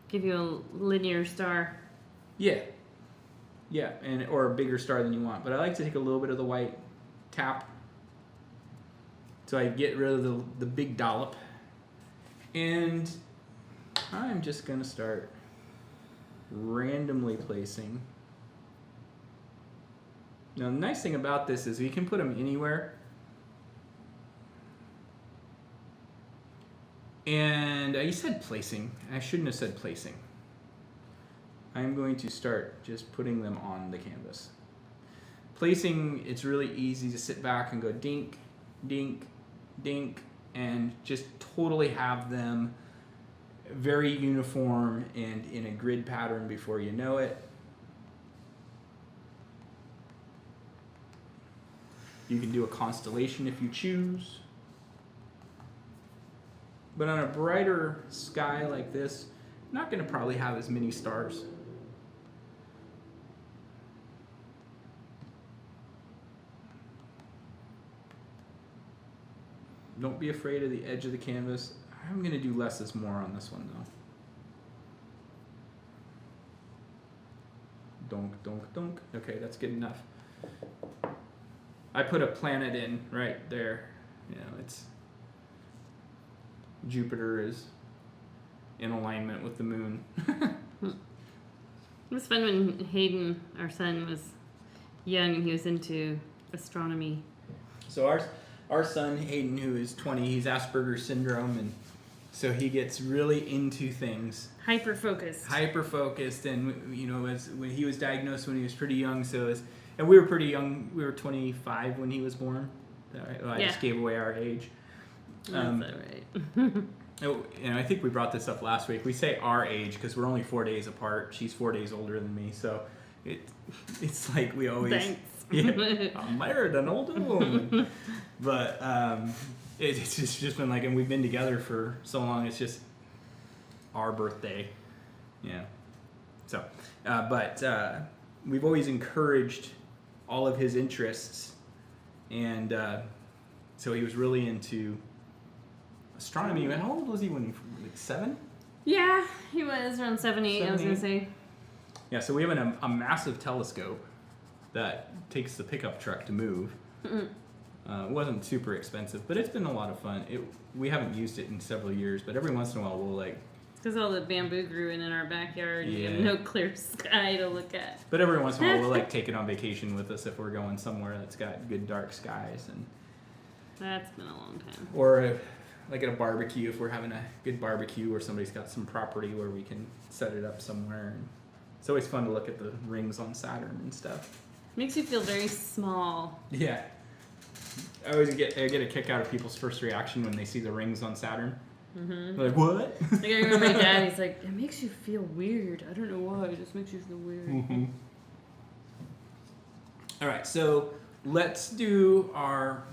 give you a linear star. Yeah. Yeah, or a bigger star than you want. But I like to take a little bit of the white, tap, so I get rid of the big dollop. And I'm just going to start randomly placing. Now, the nice thing about this is you can put them anywhere. And you said placing. I shouldn't have said placing. I'm going to start just putting them on the canvas. Placing, it's really easy to sit back and go dink, dink, dink, and just totally have them very uniform and in a grid pattern before you know it. You can do a constellation if you choose. But on a brighter sky like this, I'm not going to probably have as many stars. Don't be afraid of the edge of the canvas. I'm going to do less is more on this one though. Donk, donk, donk. Okay, that's good enough. I put a planet in right there. You know, it's Jupiter is in alignment with the moon. It was fun when Hayden, our son, was young and he was into astronomy. So our son Hayden, who is 20, he's Asperger's syndrome, and so he gets really into things. Hyper focused, and you know, when he was diagnosed when he was pretty young, and we were pretty young. We were 25 when he was born. I just gave away our age. That's all right. And I think we brought this up last week. We say our age because we're only 4 days apart. She's 4 days older than me, so it's like we always. Thanks. Yeah, I'm married an older woman. But it's just been like, and we've been together for so long. It's just our birthday. Yeah. So, but we've always encouraged all of his interests, and so he was really into astronomy. How old was he when he was like 7? Yeah, he was around 7, 8. I was gonna say. Yeah, so we have a massive telescope that takes the pickup truck to move. It wasn't super expensive, but it's been a lot of fun. We haven't used it in several years, but every once in a while we'll like. Because all the bamboo grew in our backyard, you have no clear sky to look at. But every once in a while we'll like take it on vacation with us if we're going somewhere that's got good dark skies, and. That's been a long time. Or like at a barbecue, if we're having a good barbecue, or somebody's got some property where we can set it up somewhere. And it's always fun to look at the rings on Saturn and stuff. Makes you feel very small. Yeah. I always get a kick out of people's first reaction when they see the rings on Saturn. Mm-hmm. They're like, what? Like, I remember my dad, he's like, it makes you feel weird. I don't know why, it just makes you feel weird. Mm-hmm. All right, so let's do our,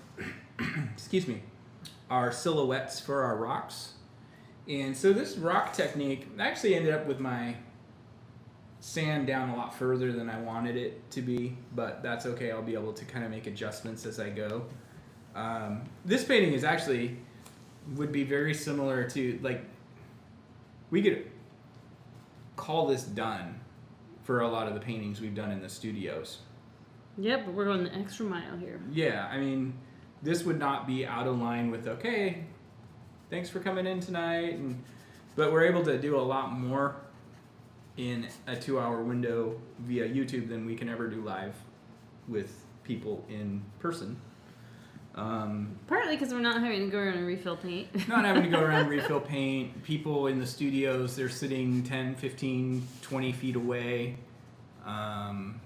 our silhouettes for our rocks. And so this rock technique, I actually ended up with my sand down a lot further than I wanted it to be, but that's okay. I'll be able to kind of make adjustments as I go. This painting is actually would be very similar to, like, we could call this done for a lot of the paintings we've done in the studios. Yep, but we're going the extra mile here. Yeah, I mean, this would not be out of line with, okay, thanks for coming in tonight, but we're able to do a lot more in a 2-hour window via YouTube than we can ever do live with people in person. Partly because we're not having to go around and refill paint. Not having to go around and refill paint. People in the studios, they're sitting 10, 15, 20 feet away. And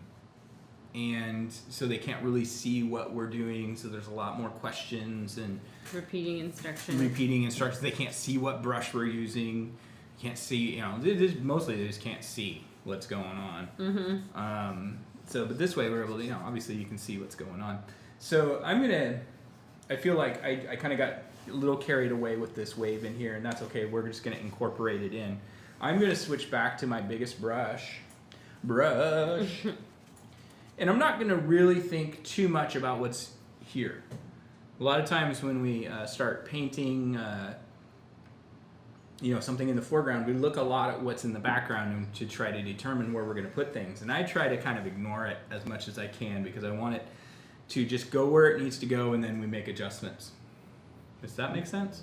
so they can't really see what we're doing, so there's a lot more questions and repeating instructions. They can't see what brush we're using. Can't see, mostly they just can't see what's going on. Mm-hmm. But this way we're able to, obviously you can see what's going on. So I feel like I kind of got a little carried away with this wave in here, and that's okay. We're just going to incorporate it in. I'm going to switch back to my biggest brush. And I'm not going to really think too much about what's here. A lot of times when we start painting, something in the foreground, we look a lot at what's in the background to try to determine where we're going to put things. And I try to kind of ignore it as much as I can because I want it to just go where it needs to go, and then we make adjustments. Does that make sense?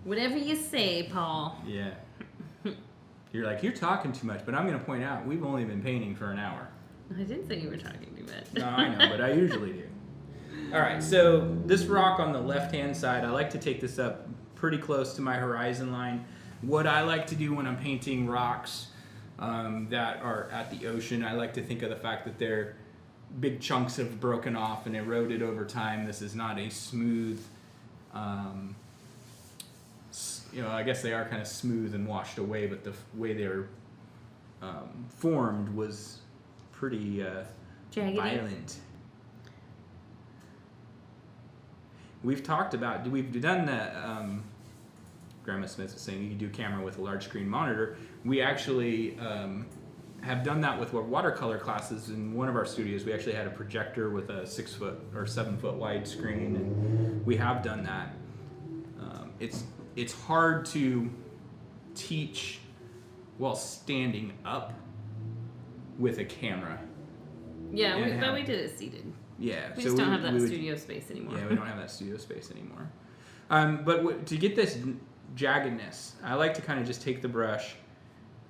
Whatever you say, Paul. Yeah. You're talking too much, but I'm going to point out we've only been painting for an hour. I didn't say you were talking too much. No, I know, but I usually do. All right, so this rock on the left-hand side, I like to take this up pretty close to my horizon line. What I like to do when I'm painting rocks, that are at the ocean. I like to think of the fact that they're big chunks have broken off and eroded over time. This is not a smooth, I guess they are kind of smooth and washed away, but the way they're formed was pretty violent. We've done that. Grandma Smith was saying you can do camera with a large screen monitor. We actually have done that with our watercolor classes in one of our studios. We actually had a projector with a 6 foot or 7 foot wide screen, and we have done that. It's hard to teach while standing up with a camera. Yeah, but we did it seated. Yeah, we just don't have that studio space anymore. Yeah, we don't have that studio space anymore. But to get this jaggedness, I like to kind of just take the brush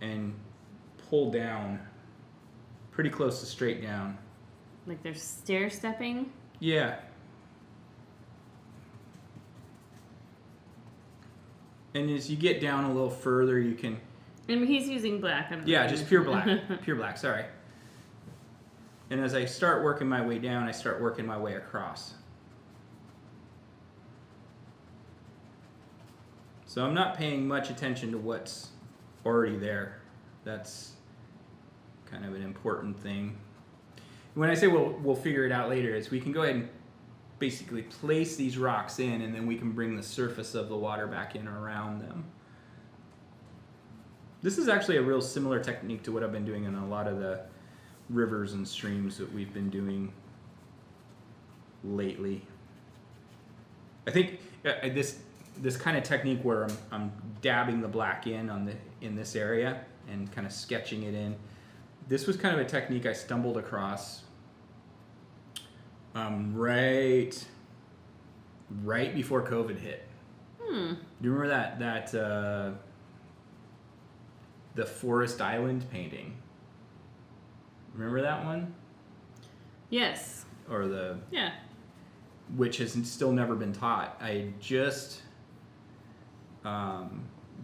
and pull down pretty close to straight down. Like they're stair stepping? Yeah. And as you get down a little further, you can... And he's using black. Just pure black. Pure black, sorry. And as I start working my way down, I start working my way across. So I'm not paying much attention to what's already there. That's kind of an important thing. When I say we'll figure it out later, is we can go ahead and basically place these rocks in, and then we can bring the surface of the water back in around them. This is actually a real similar technique to what I've been doing in a lot of the rivers and streams that we've been doing lately. I think this kind of technique where I'm dabbing the black in this area and kind of sketching it in. This was kind of a technique I stumbled across right before COVID hit. Do you remember that the Forest Island painting? Remember that one? Yes. Or yeah. Which has still never been taught. I just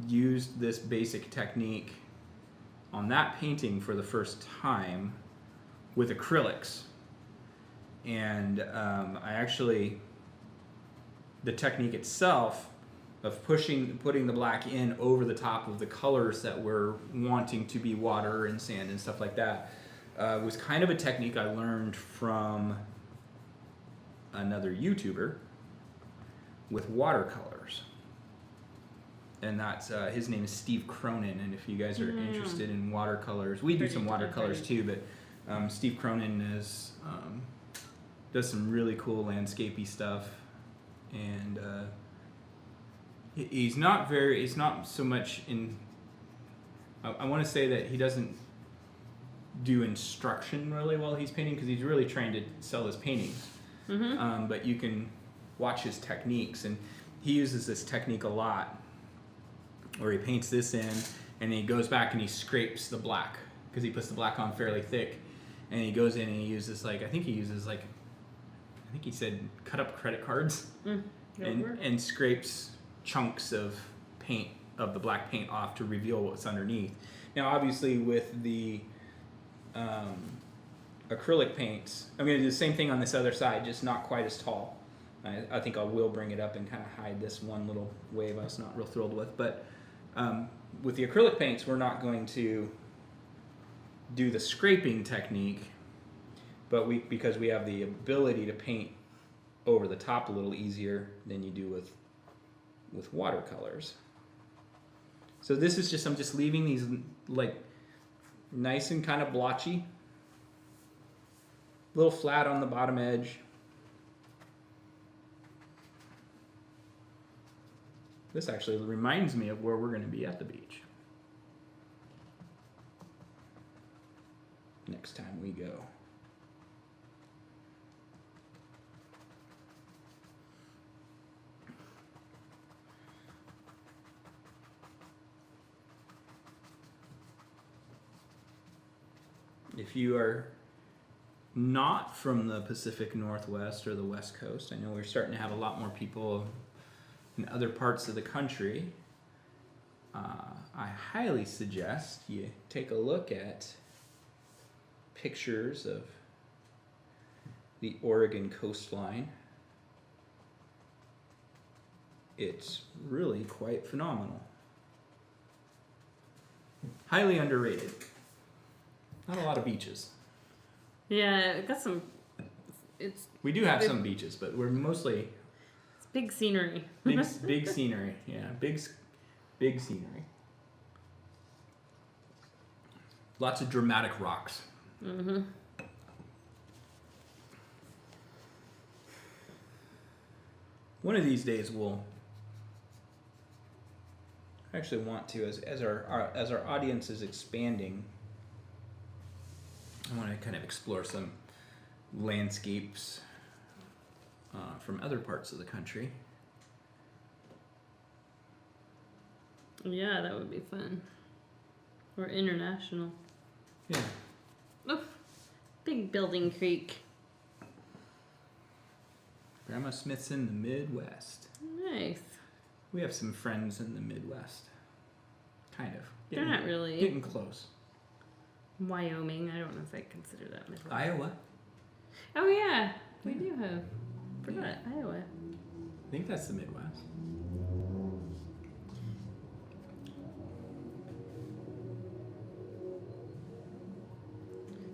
used this basic technique on that painting for the first time with acrylics. And the technique itself of putting the black in over the top of the colors that we're wanting to be water and sand and stuff like that was kind of a technique I learned from another YouTuber with watercolors. And that's his name is Steve Cronin, and if you guys are interested in watercolors, we do some watercolors too, but Steve Cronin does some really cool landscapey stuff, and he's not so much in, I want to say that he doesn't do instruction really while he's painting, because he's really trying to sell his paintings. But you can watch his techniques, and he uses this technique a lot where he paints this in and he goes back and he scrapes the black because he puts the black on fairly thick, and he goes in and he uses I think he said cut up credit cards and scrapes chunks of paint, of the black paint, off to reveal what's underneath. Now obviously with the acrylic paints, I'm going to do the same thing on this other side, just not quite as tall. I think I will bring it up and kind of hide this one little wave I was not real thrilled with. But with the acrylic paints, we're not going to do the scraping technique, but because we have the ability to paint over the top a little easier than you do with watercolors. So this is just, I'm just leaving these like nice and kind of blotchy, a little flat on the bottom edge. This actually reminds me of where we're going to be at the beach next time we go. If you are not from the Pacific Northwest or the West Coast, I know we're starting to have a lot more people in other parts of the country. I highly suggest you take a look at pictures of the Oregon coastline. It's really quite phenomenal. Highly underrated. Not a lot of beaches. Yeah, it got some. We do have some beaches, but we're mostly It's big scenery. big scenery. Yeah, big scenery. Lots of dramatic rocks. Mm-hmm. One of these days we'll actually want to, as our audience is expanding, I want to kind of explore some landscapes from other parts of the country. Yeah, that would be fun. Or international. Yeah. Oof. Big building creek. Grandma Smith's in the Midwest. Nice. We have some friends in the Midwest. Kind of. They're not really. Getting close. Wyoming. I don't know if I consider that Midwest. Iowa. Oh, yeah. We do have. Forgot. Iowa. I think that's the Midwest.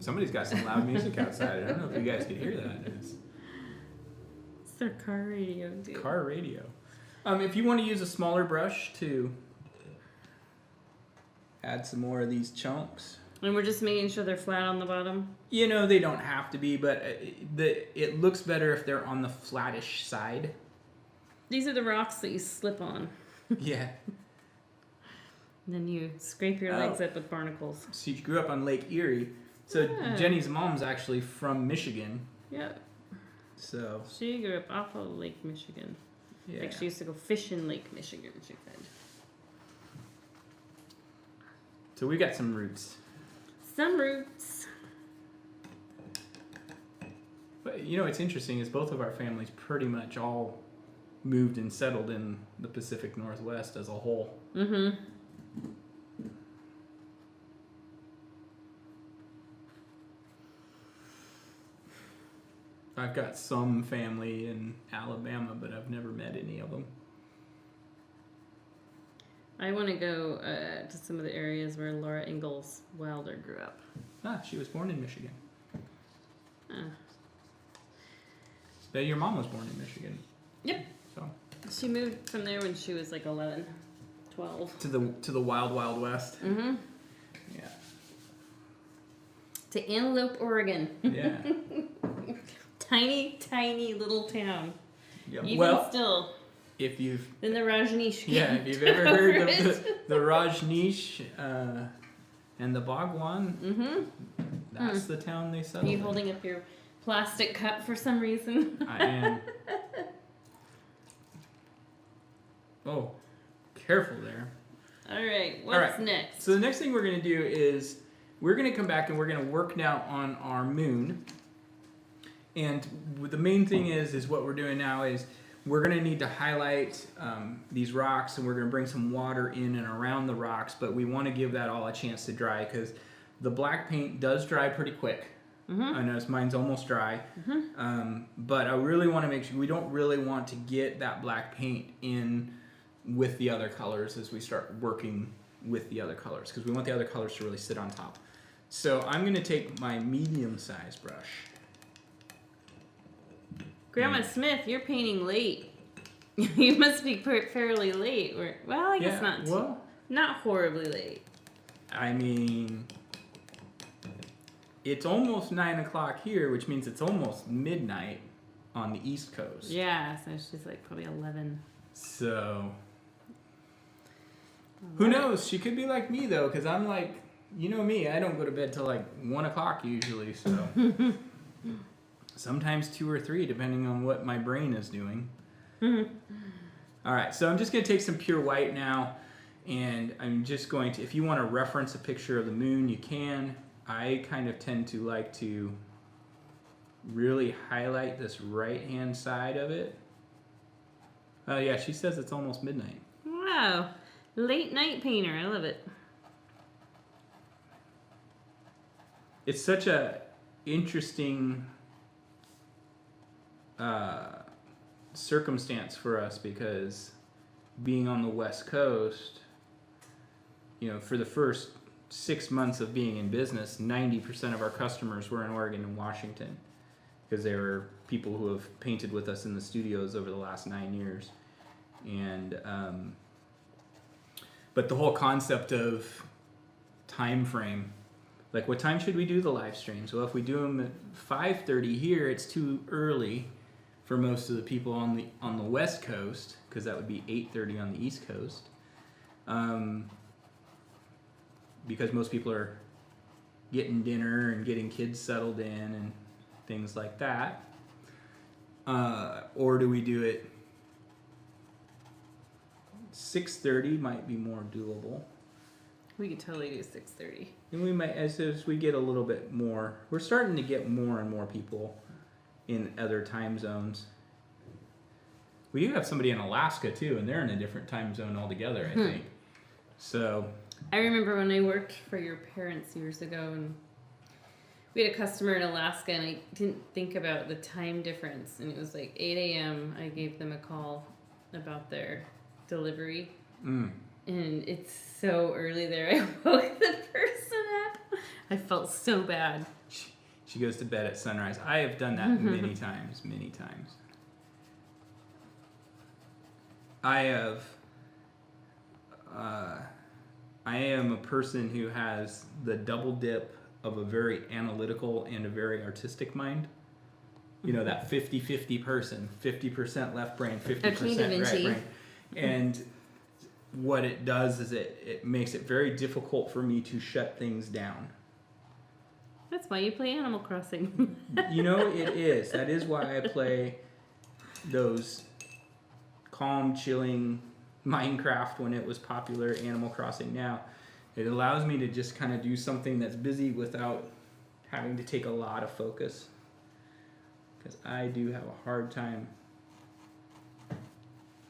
Somebody's got some loud music outside. I don't know if you guys could hear that. It's their car radio, dude. car radio. If you want to use a smaller brush to add some more of these chunks. And we're just making sure they're flat on the bottom? You know, they don't have to be, but it looks better if they're on the flattish side. These are the rocks that you slip on. Yeah. And then you scrape your legs up with barnacles. So you grew up on Lake Erie. So Yeah. Jenny's mom's actually from Michigan. Yep. So She grew up off of Lake Michigan. yeah. Like she used to go fish in Lake Michigan, she said. So we got some roots. Some roots. But you know what's interesting is both of our families pretty much all moved and settled in the Pacific Northwest as a whole. Mm-hmm. I've got some family in Alabama, but I've never met any of them. I want to go to some of the areas where Laura Ingalls Wilder grew up. She was born in Michigan. Uh, Yeah, your mom was born in Michigan. Yep. So She moved from there when she was like 11, 12. to the wild, wild west. Mm-hmm. Yeah. To Antelope, Oregon. Yeah. Tiny, tiny little town. Yeah. Even Well, still. if you've Then the Rajneesh. yeah, if you've ever heard of the Rajneesh and the Bhagwan, Mm-hmm. that's the town they Are settled you in. holding up your plastic cup for some reason? I am. Oh, careful there. All right, what's All right. next? So the next thing we're going to do is we're going to come back and we're going to work now on our moon. And the main thing is what we're doing now is we're going to need to highlight these rocks, and we're going to bring some water in and around the rocks, but we want to give that all a chance to dry because the black paint does dry pretty quick. Mm-hmm. I notice mine's almost dry. Mm-hmm. But I really want to make sure we don't really want to get that black paint in with the other colors as we start working with the other colors because we want the other colors to really sit on top. So I'm going to take my medium-sized brush. Grandma Smith, you're painting late. You must be fairly late. Well, I guess not. Not horribly late. I mean, it's almost 9 o'clock here, which means it's almost midnight on the East Coast. Yeah, so she's like probably 11. So, who knows? She could be like me, though, because I'm like, you know me, I don't go to bed till like 1 o'clock usually, so. Sometimes 2 or 3, depending on what my brain is doing. All right, so I'm just going to take some pure white now, and I'm just going to, if you want to reference a picture of the moon, you can. I kind of tend to like to really highlight this right-hand side of it. Oh, yeah, she says it's almost midnight. Wow. Late night painter. I love it. It's such a interesting circumstance for us because being on the West Coast, for the first 6 months of being in business, 90% of our customers were in Oregon and Washington because they were people who have painted with us in the studios over the last 9 years. And but the whole concept of time frame, like what time should we do the live streams? Well, if we do them at 5:30 here, it's too early for most of the people on the West Coast, because that would be 8:30 on the East Coast. Because most people are getting dinner and getting kids settled in and things like that. Or do we do it 6:30? Might be more doable. We could totally do 6:30. And we might, as we get a little bit more, we're starting to get more and more people in other time zones. We do have somebody in Alaska too, and they're in a different time zone altogether, I think. So I remember when I worked for your parents years ago, and we had a customer in Alaska, and I didn't think about the time difference, and it was like 8 a.m. I gave them a call about their delivery, and it's so early there. I woke the person up. I felt so bad. she goes to bed at sunrise. I have done that many times. I am a person who has the double dip of a very analytical and a very artistic mind. That 50-50 person, 50% left brain, 50% right brain. And what it does is it makes it very difficult for me to shut things down. That's why you play Animal Crossing. It is. That is why I play those calm, chilling Minecraft when it was popular, Animal Crossing now. It allows me to just kind of do something that's busy without having to take a lot of focus. Because I do have a hard time.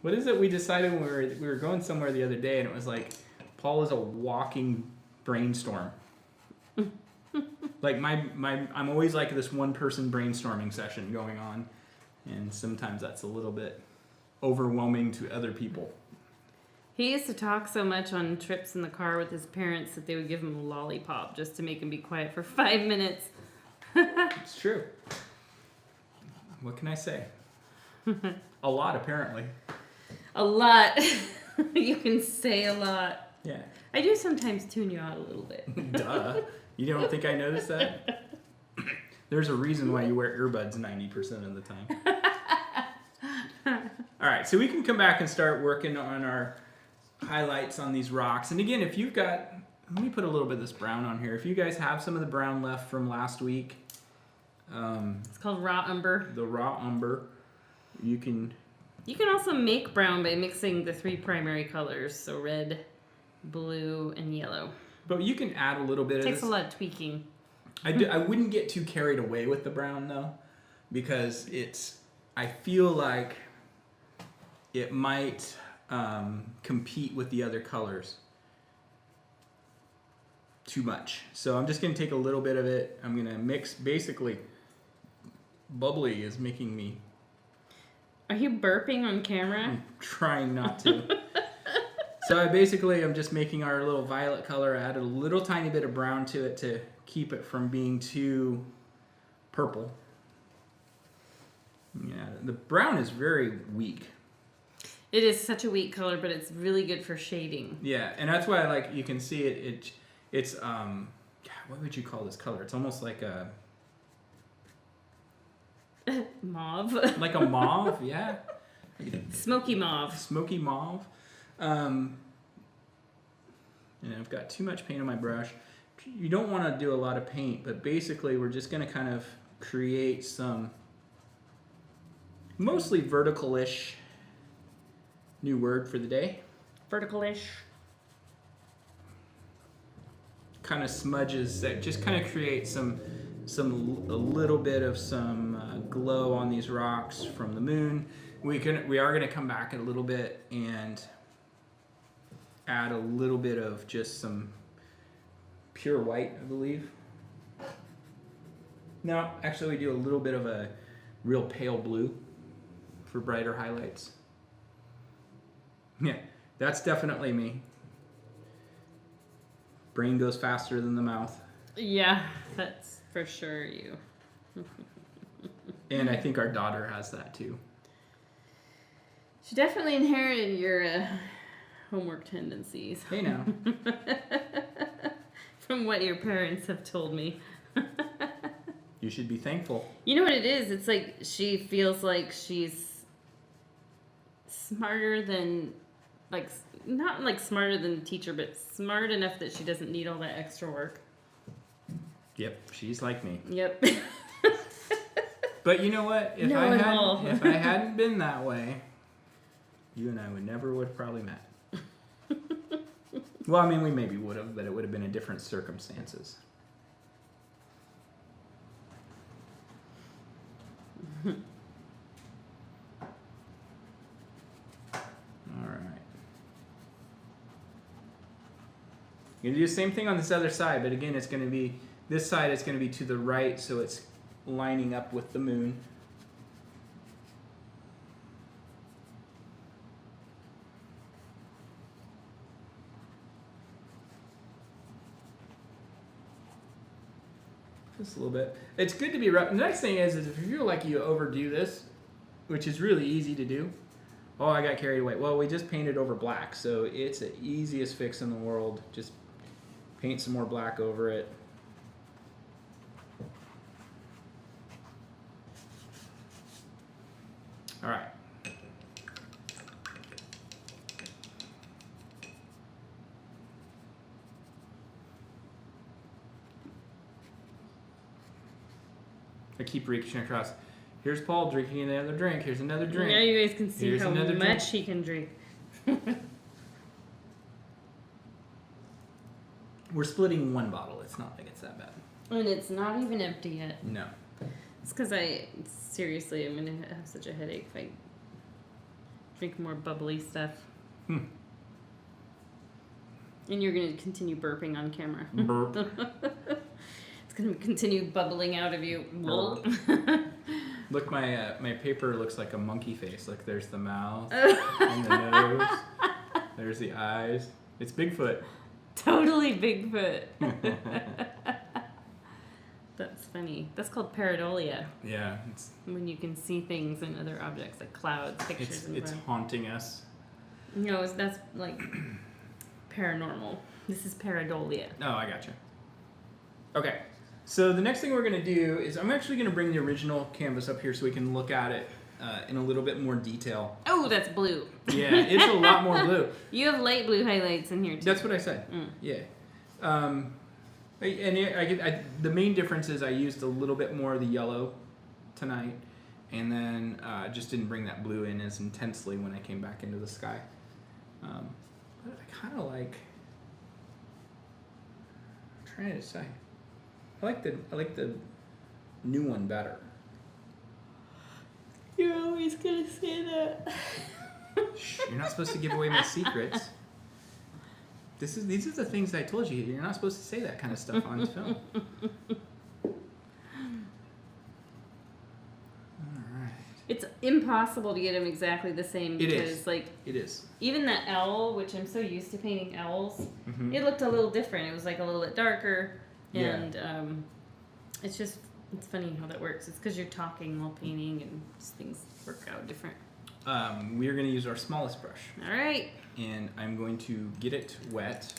What is it we decided when we were going somewhere the other day, and it was like, Paul is a walking brainstorm. Like I'm always like this one person brainstorming session going on, and sometimes that's a little bit overwhelming to other people. He used to talk so much on trips in the car with his parents that they would give him a lollipop just to make him be quiet for 5 minutes. It's true. What can I say? A lot, apparently. A lot. You can say a lot. Yeah. I do sometimes tune you out a little bit. Duh. You don't think I noticed that? There's a reason why you wear earbuds 90% of the time. All right, so we can come back and start working on our highlights on these rocks. And again, if you've got, let me put a little bit of this brown on here. If you guys have some of the brown left from last week, it's called raw umber. The raw umber, you can also make brown by mixing the 3 primary colors, so red, blue, and yellow. But you can add a little bit of this. It takes a lot of tweaking. I wouldn't get too carried away with the brown though, because I feel like it might compete with the other colors too much. So I'm just going to take a little bit of it. I'm going to mix. Basically, bubbly is making me... Are you burping on camera? I'm trying not to. So I'm just making our little violet color, add a little tiny bit of brown to it to keep it from being too purple. Yeah, the brown is very weak. It is such a weak color, but it's really good for shading. Yeah, and that's why you can see it's what would you call this color? It's almost like a mauve. Like a mauve, yeah. Smoky mauve. Smoky mauve. And I've got too much paint on my brush. You don't want to do a lot of paint, but basically we're just going to kind of create some mostly vertical-ish, new word for the day. Vertical-ish. Kind of smudges that just kind of create a little bit of some glow on these rocks from the moon. We are going to come back in a little bit and add a little bit of just some pure white, I believe. No, actually we do a little bit of a real pale blue for brighter highlights. Yeah, that's definitely me. Brain goes faster than the mouth. Yeah, that's for sure you. And I think our daughter has that too. She definitely inherited your homework tendencies. Hey now. From what your parents have told me. You should be thankful. You know what it is? It's like she feels like she's smarter than, like, not like smarter than the teacher, but smart enough that she doesn't need all that extra work. Yep, she's like me. Yep. But you know what? If No, if I hadn't been that way, you and I would have probably met. Well, I mean, we maybe would have, but it would have been in different circumstances. All right. You're gonna do the same thing on this other side, but again, it's gonna be this side. It's gonna be to the right, so it's lining up with the moon. Just a little bit. It's good to be rough. The next thing is if you feel like you overdo this, which is really easy to do. Oh, I got carried away. Well, we just painted over black, so it's the easiest fix in the world. Just paint some more black over it. All right. I keep reaching across. Here's Paul drinking another drink. Here's another drink. Now you guys can see Here's how another much drink. he can drink. We're splitting one bottle. It's not like it's that bad. And it's not even empty yet. No. It's because seriously, I'm going to have such a headache if I drink more bubbly stuff. And you're going to continue burping on camera. Burp. It's going to continue bubbling out of you. Burp. Look, my paper looks like a monkey face. Look, there's the mouth and the nose. There's the eyes. It's Bigfoot. Totally Bigfoot. That's funny. That's called pareidolia. Yeah, When you can see things and other objects like clouds, pictures, and it's haunting us. No, that's like paranormal. This is pareidolia. Oh, I gotcha. Okay, so the next thing we're gonna do is I'm actually gonna bring the original canvas up here so we can look at it in a little bit more detail. Oh, that's blue. Yeah, it's a lot more blue. You have light blue highlights in here too. That's what I said. Yeah. The main difference is I used a little bit more of the yellow tonight, and then just didn't bring that blue in as intensely when I came back into the sky. But I kind of like. I'm trying to decide. I like the new one better. You're always gonna say that. Shh, you're not supposed to give away my secrets. These are the things I told you. You're not supposed to say that kind of stuff on film. Alright. It's impossible to get them exactly the same It because is. like It is. even that owl, which I'm so used to painting owls, it looked a little different. It was like a little bit darker, and it's funny how that works. It's because you're talking while painting, and just things work out different. We are going to use our smallest brush. All right. And I'm going to get it wet.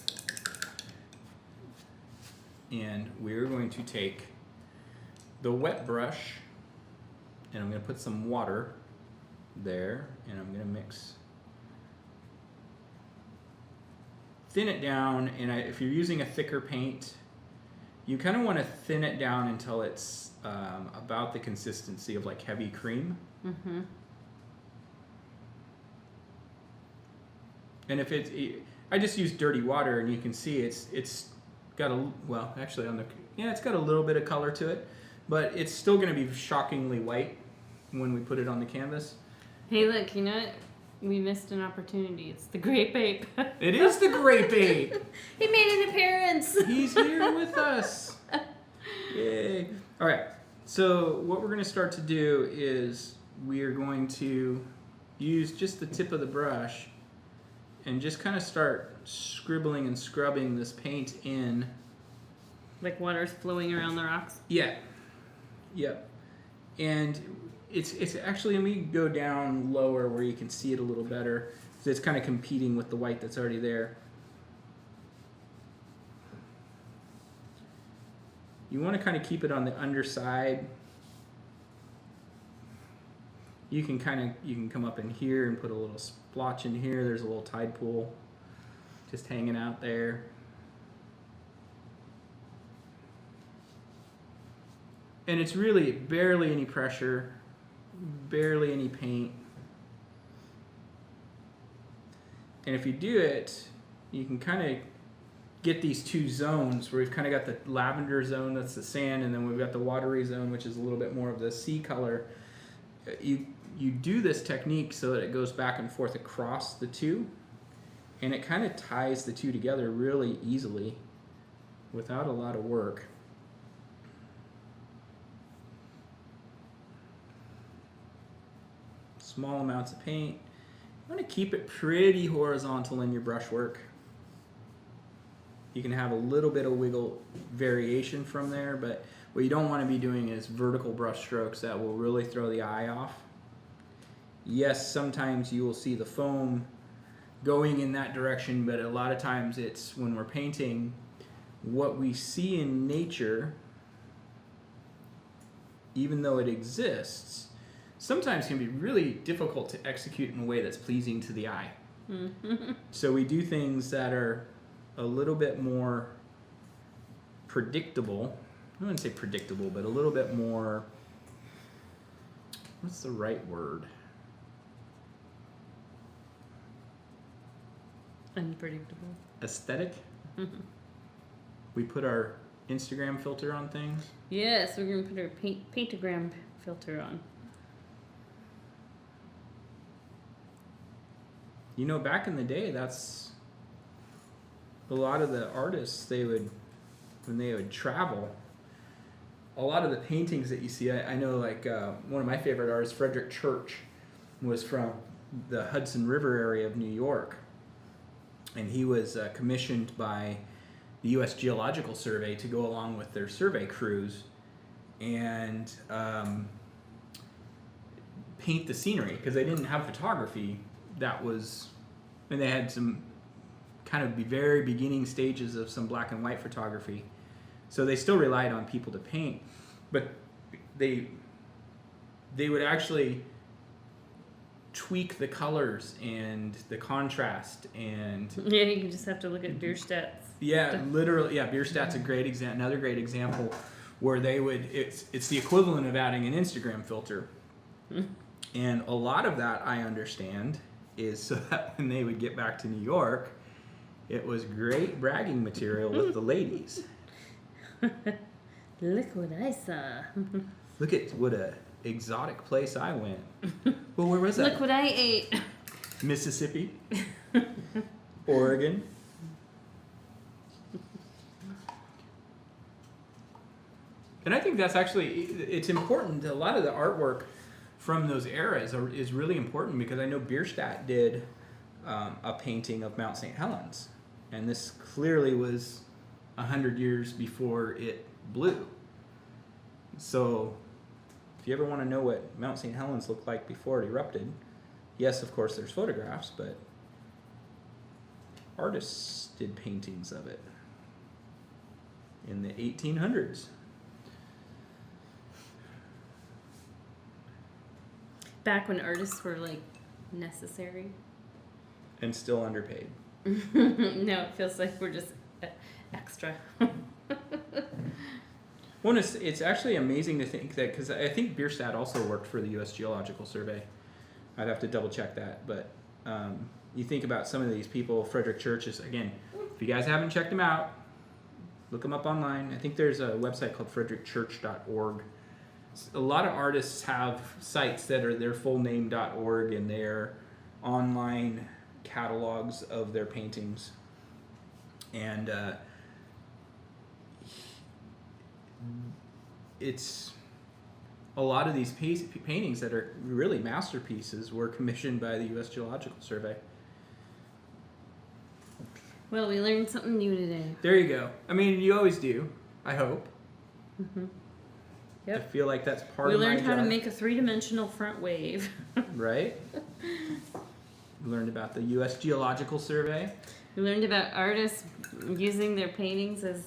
And we're going to take the wet brush, and I'm going to put some water there, and I'm going to thin it down. And if you're using a thicker paint, you kind of want to thin it down until it's about the consistency of like heavy cream. Mm-hmm. And if I just use dirty water, and you can see it's got it's got a little bit of color to it, but it's still going to be shockingly white when we put it on the canvas. Hey, look, you know what? We missed an opportunity. It's the grape ape. It is the grape ape. He made an appearance. He's here with us. Yay. All right. So what we're going to start to do is we are going to use just the tip of the brush and just kind of start scribbling and scrubbing this paint in. Like water's flowing around the rocks? Yeah. Yep. And it's actually, let me go down lower where you can see it a little better. So it's kind of competing with the white that's already there. You want to kind of keep it on the underside. You can come up in here and put a little splotch in here. There's a little tide pool just hanging out there. And it's really barely any pressure, barely any paint. And if you do it, you can kind of get these two zones where we've kind of got the lavender zone, that's the sand, and then we've got the watery zone, which is a little bit more of the sea color. You do this technique so that it goes back and forth across the two, and it kind of ties the two together really easily without a lot of work. Small amounts of paint. You want to keep it pretty horizontal in your brushwork. You can have a little bit of wiggle variation from there, but what you don't want to be doing is vertical brush strokes that will really throw the eye off. Yes, sometimes you will see the foam going in that direction, but a lot of times it's when we're painting, what we see in nature, even though it exists, sometimes can be really difficult to execute in a way that's pleasing to the eye. So we do things that are a little bit more predictable. I wouldn't say predictable, but a little bit more, what's the right word? Unpredictable. Aesthetic? We put our Instagram filter on things. Yes, we're going to put our paintogram filter on. You know, back in the day, that's a lot of the artists, when they would travel, a lot of the paintings that you see, I know like one of my favorite artists, Frederick Church, was from the Hudson River area of New York. And he was commissioned by the U.S. Geological Survey to go along with their survey crews and paint the scenery, because they didn't have photography. That was, and they had some kind of very beginning stages of some black and white photography. So they still relied on people to paint, but they would actually tweak the colors and the contrast and yeah, you just have to look at Bierstadt's. Yeah, literally. Yeah, Bierstadt's a great example. Another great example where they would. It's the equivalent of adding an Instagram filter, and a lot of that I understand is so that when they would get back to New York, it was great bragging material with the ladies. Look what I saw. Look at what a exotic place I went. Well, where was that? Look what I ate. Mississippi, Oregon. And I think that's actually, it's important. A lot of the artwork from those eras is really important, because I know Bierstadt did a painting of Mount St. Helens. And this clearly was 100 years before it blew. So if you ever want to know what Mount St. Helens looked like before it erupted, yes, of course, there's photographs, but artists did paintings of it in the 1800s. Back when artists were like necessary. And still underpaid. No, it feels like we're just extra. Well, it's actually amazing to think that, because I think Bierstadt also worked for the U.S. Geological Survey. I'd have to double check that, but you think about some of these people. Frederick Church is, again, if you guys haven't checked him out, look him up online. I think there's a website called frederickchurch.org. A lot of artists have sites that are their full name.org, and they're online catalogs of their paintings, and it's a lot of these paintings that are really masterpieces were commissioned by the U.S. Geological Survey. Well, we learned something new today. There you go. I mean, you always do, I hope. Mm-hmm. I Yep. feel like that's part We of my learned how to job. make a 3-dimensional front wave. Right? We learned about the U.S. Geological Survey We learned about artists using their paintings as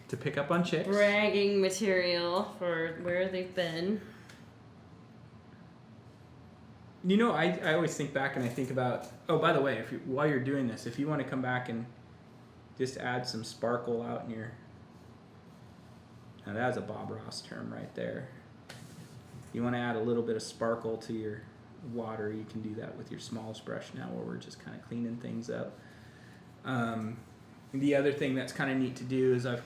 to pick up on chicks. bragging material for where they've been. You know, I always think back and I think about, oh, by the way, if you, while you're doing this, if you want to come back and just add some sparkle out in your, now that's a Bob Ross term right there. You want to add a little bit of sparkle to your water, you can do that with your smallest brush now, where we're just kind of cleaning things up. The other thing that's kind of neat to do is I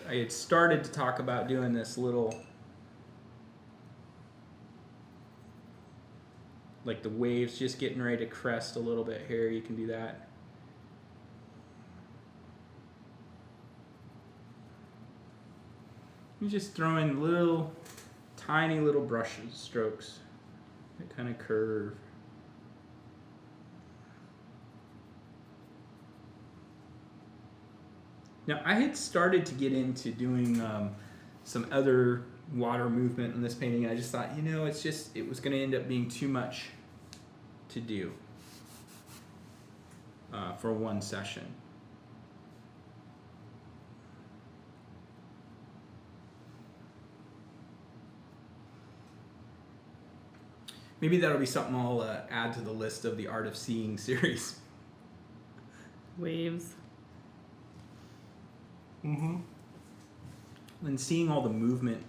had started to talk about doing this little, like the waves just getting ready to crest a little bit here. You can do that. You just throw in little, tiny little brushes, strokes that kind of curve. Now, I had started to get into doing some other water movement in this painting, and I just thought, you know, it was going to end up being too much to do for one session. Maybe that'll be something I'll add to the list of the Art of Seeing series. Waves. Mm-hmm. And seeing all the movement.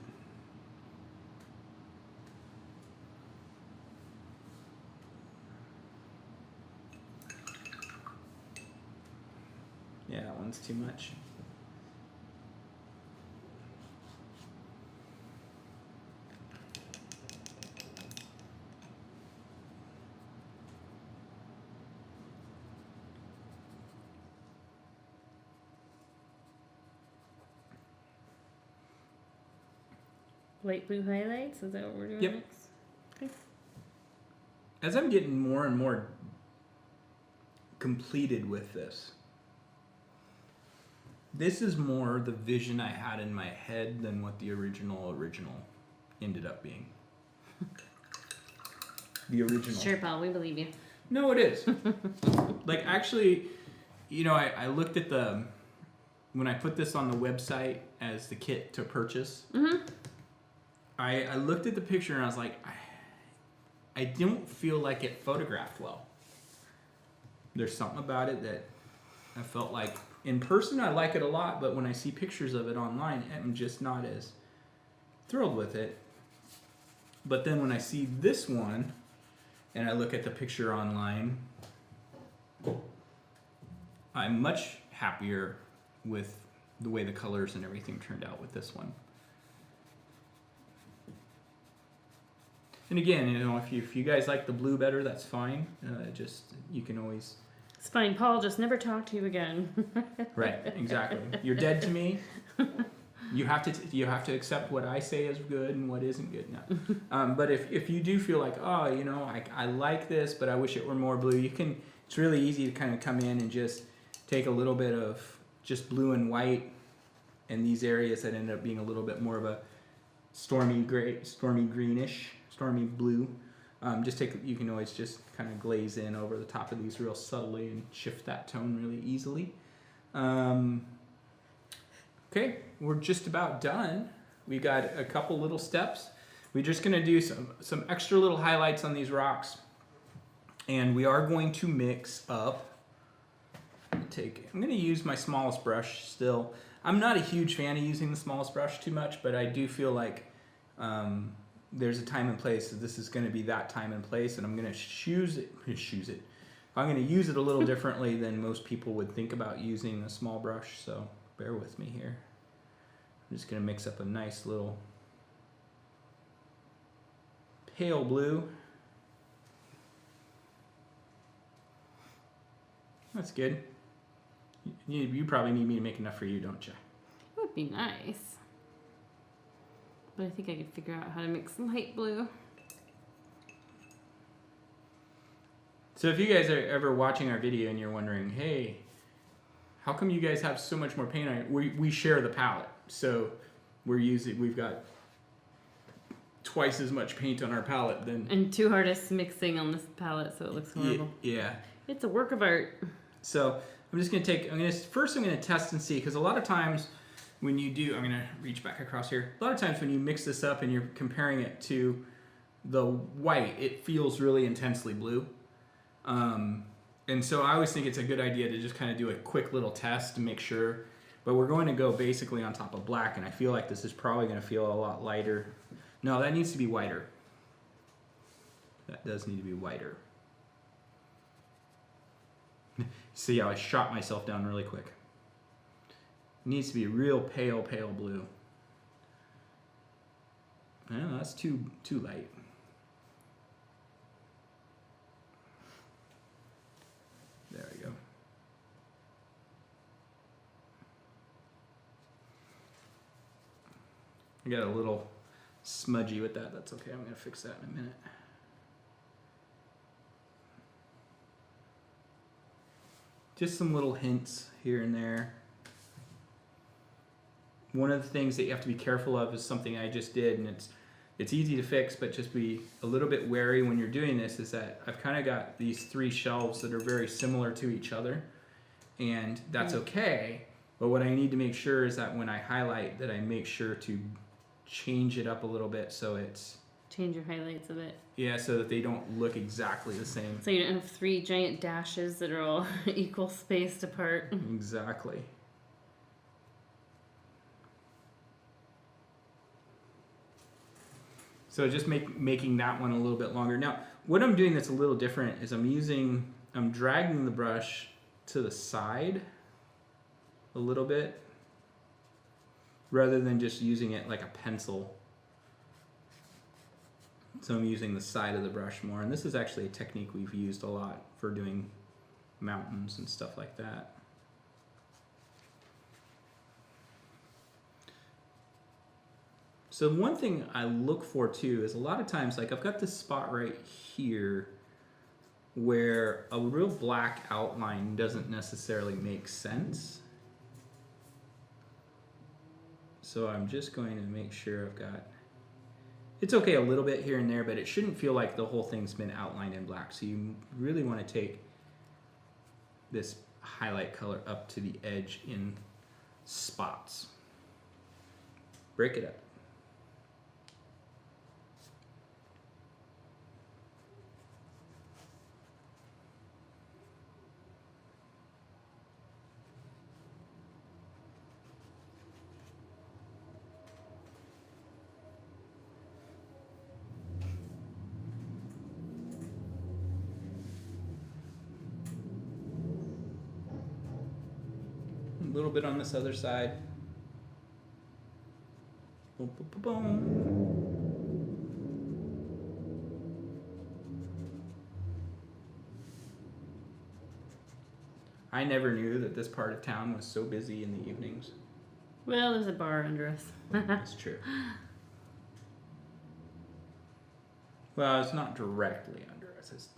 Yeah, that one's too much. Light blue highlights? Is that what we're doing Yep. next? Okay. As I'm getting more and more completed with this, this is more the vision I had in my head than what the original ended up being. The original. Sure, Paul, we believe you. No, it is. Like, actually, you know, I looked at when I put this on the website as the kit to purchase, Mm-hmm. I looked at the picture and I was like, I don't feel like it photographed well. There's something about it that I felt like, in person I like it a lot, but when I see pictures of it online, I'm just not as thrilled with it. But then when I see this one, and I look at the picture online, I'm much happier with the way the colors and everything turned out with this one. And again, you know, if you guys like the blue better, that's fine. You can always... It's fine, Paul, just never talk to you again. Right, exactly. You're dead to me. You have to accept what I say is good and what isn't good. No. But if you do feel like, oh, you know, I like this, but I wish it were more blue, you can. It's really easy to kind of come in and just take a little bit of just blue and white, and these areas that end up being a little bit more of a stormy gray, stormy greenish, stormy blue. You can always just kind of glaze in over the top of these real subtly and shift that tone really easily. Okay, we're just about done. We got a couple little steps. We're just gonna do some extra little highlights on these rocks. And we are going to mix up, I'm gonna use my smallest brush still. I'm not a huge fan of using the smallest brush too much, but I do feel like there's a time and place. So this is gonna be that time and place, and I'm gonna choose it. I'm gonna use it a little differently than most people would think about using a small brush, so bear with me here. I'm just gonna mix up a nice little pale blue. That's good. You probably need me to make enough for you, don't you? It would be nice. But I think I could figure out how to mix light blue. So if you guys are ever watching our video and you're wondering, hey, how come you guys have so much more paint on it? We share the palette. So we've got twice as much paint on our palette than... And two artists mixing on this palette, so it looks horrible. Yeah. It's a work of art. So I'm just going to first I'm going to test and see, because a lot of times when you do, I'm going to reach back across here. A lot of times when you mix this up and you're comparing it to the white, it feels really intensely blue. And so I always think it's a good idea to just kind of do a quick little test to make sure. But we're going to go basically on top of black, and I feel like this is probably going to feel a lot lighter. No, that needs to be whiter. That does need to be whiter. See how I shot myself down really quick. It needs to be real pale, pale blue. No, that's too light. There we go. I got a little smudgy with that. That's okay. I'm going to fix that in a minute. Just some little hints here and there. One of the things that you have to be careful of is something I just did, and it's easy to fix, but just be a little bit wary when you're doing this, is that I've kind of got these three shelves that are very similar to each other, and that's okay, but what I need to make sure is that when I highlight, that I make sure to change it up a little bit so it's... Change your highlights a bit. Yeah, so that they don't look exactly the same. So you don't have three giant dashes that are all equal spaced apart. Exactly. So just making that one a little bit longer. Now, what I'm doing that's a little different is I'm dragging the brush to the side a little bit, rather than just using it like a pencil. So I'm using the side of the brush more, and this is actually a technique we've used a lot for doing mountains and stuff like that. So one thing I look for too is a lot of times, like I've got this spot right here where a real black outline doesn't necessarily make sense. So I'm just going to make sure I've got, it's okay a little bit here and there, but it shouldn't feel like the whole thing's been outlined in black. So you really want to take this highlight color up to the edge in spots. Break it up. A little bit on this other side. Boom, boom, boom, boom. I never knew that this part of town was so busy in the evenings. Well, there's a bar under us. That's true. Well, it's not directly under us. It's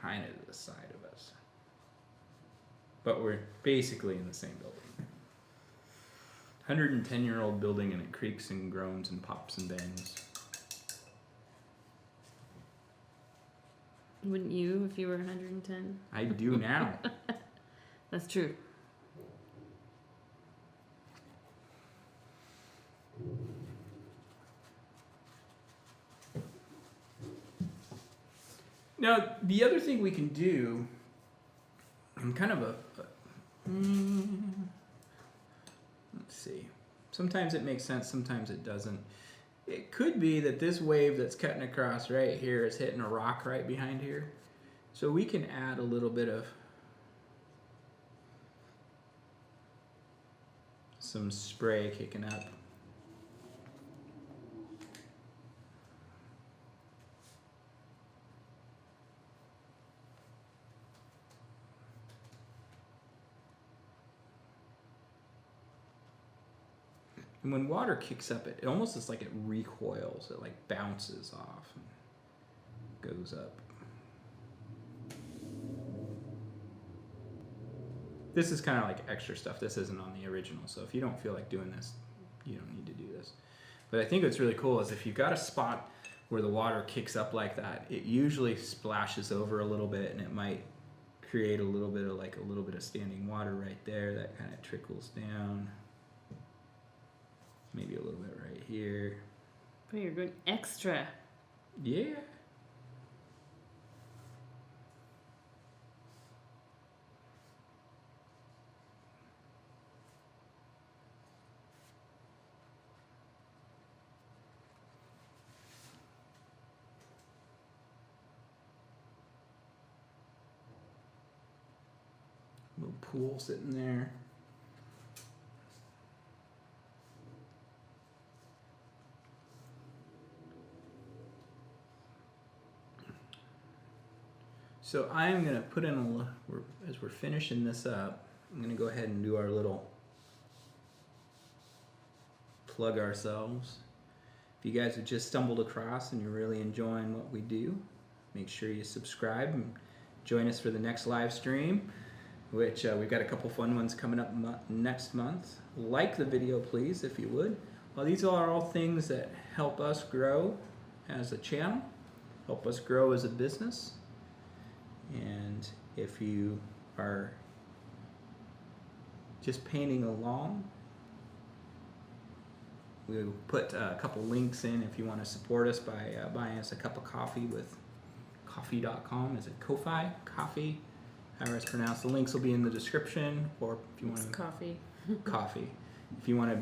kind of to the side of us. But we're basically in the same building. 110-year-old building, and it creaks and groans and pops and bangs. Wouldn't you if you were 110? I do now. That's true. Now, the other thing we can do, and kind of let's see. Sometimes it makes sense, sometimes it doesn't. It could be that this wave that's cutting across right here is hitting a rock right behind here. So we can add a little bit of some spray kicking up. And when water kicks up, it almost is like it recoils. It like bounces off and goes up. This is kind of like extra stuff. This isn't on the original, so if you don't feel like doing this, you don't need to do this. But I think what's really cool is if you've got a spot where the water kicks up like that, it usually splashes over a little bit, and it might create a little bit of standing water right there that kind of trickles down. Maybe a little bit right here. But you're going extra. Yeah. Little pool sitting there. So I'm going to put in as we're finishing this up, I'm going to go ahead and do our little plug ourselves. If you guys have just stumbled across and you're really enjoying what we do, make sure you subscribe and join us for the next live stream, which we've got a couple fun ones coming up next month. Like the video, please, if you would. Well, these are all things that help us grow as a channel, help us grow as a business. And if you are just painting along, we'll put a couple links in if you want to support us by buying us a cup of coffee with coffee.com. Is it Ko-Fi? Coffee? However it's pronounced. The links will be in the description, or if you want to... Coffee. Coffee. If you want to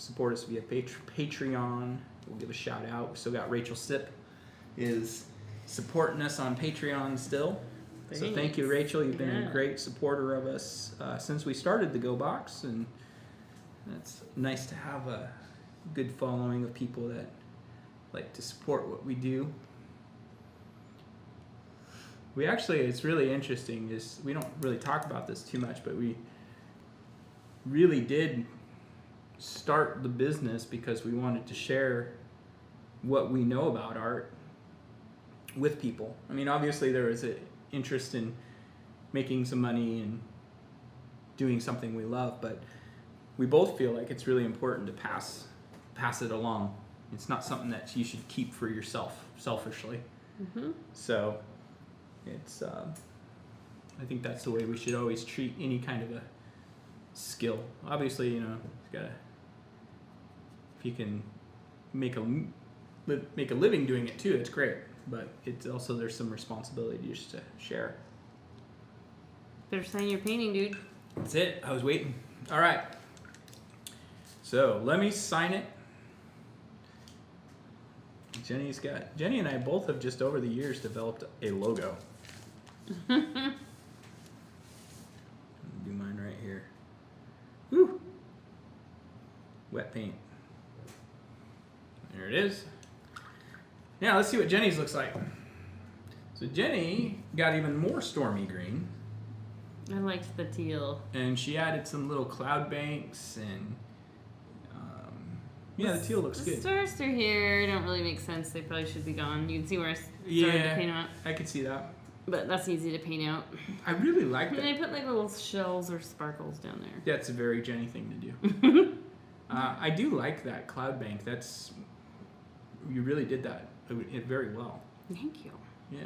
support us via Patreon, we'll give a shout out. We still got Rachel Sip is supporting us on Patreon still. Thanks. So thank you, Rachel. You've been a great supporter of us since we started the Go Box, and it's nice to have a good following of people that like to support what we do. We actually, it's really interesting, is we don't really talk about this too much, but we really did start the business because we wanted to share what we know about art with people. I mean, obviously there was an interest in making some money and doing something we love, but we both feel like it's really important to pass it along. It's not something that you should keep for yourself selfishly. Mm-hmm. So it's I think that's the way we should always treat any kind of a skill. Obviously, you know, if you can make a living doing it too, it's great. But it's also, there's some responsibility just to share. Better sign your painting, dude. That's it. I was waiting. All right. So let me sign it. Jenny and I both have just over the years developed a logo. Do mine right here. Woo! Wet paint. There it is. Now let's see what Jenny's looks like. So Jenny got even more stormy green. I liked the teal. And she added some little cloud banks and yeah, the teal looks good. The stars through here don't really make sense. They probably should be gone. You can see where I started to paint them out. I could see that. But that's easy to paint out. I really like that. And I put like little shells or sparkles down there. That's a very Jenny thing to do. I do like that cloud bank. You really did that very well. Thank you. Yeah.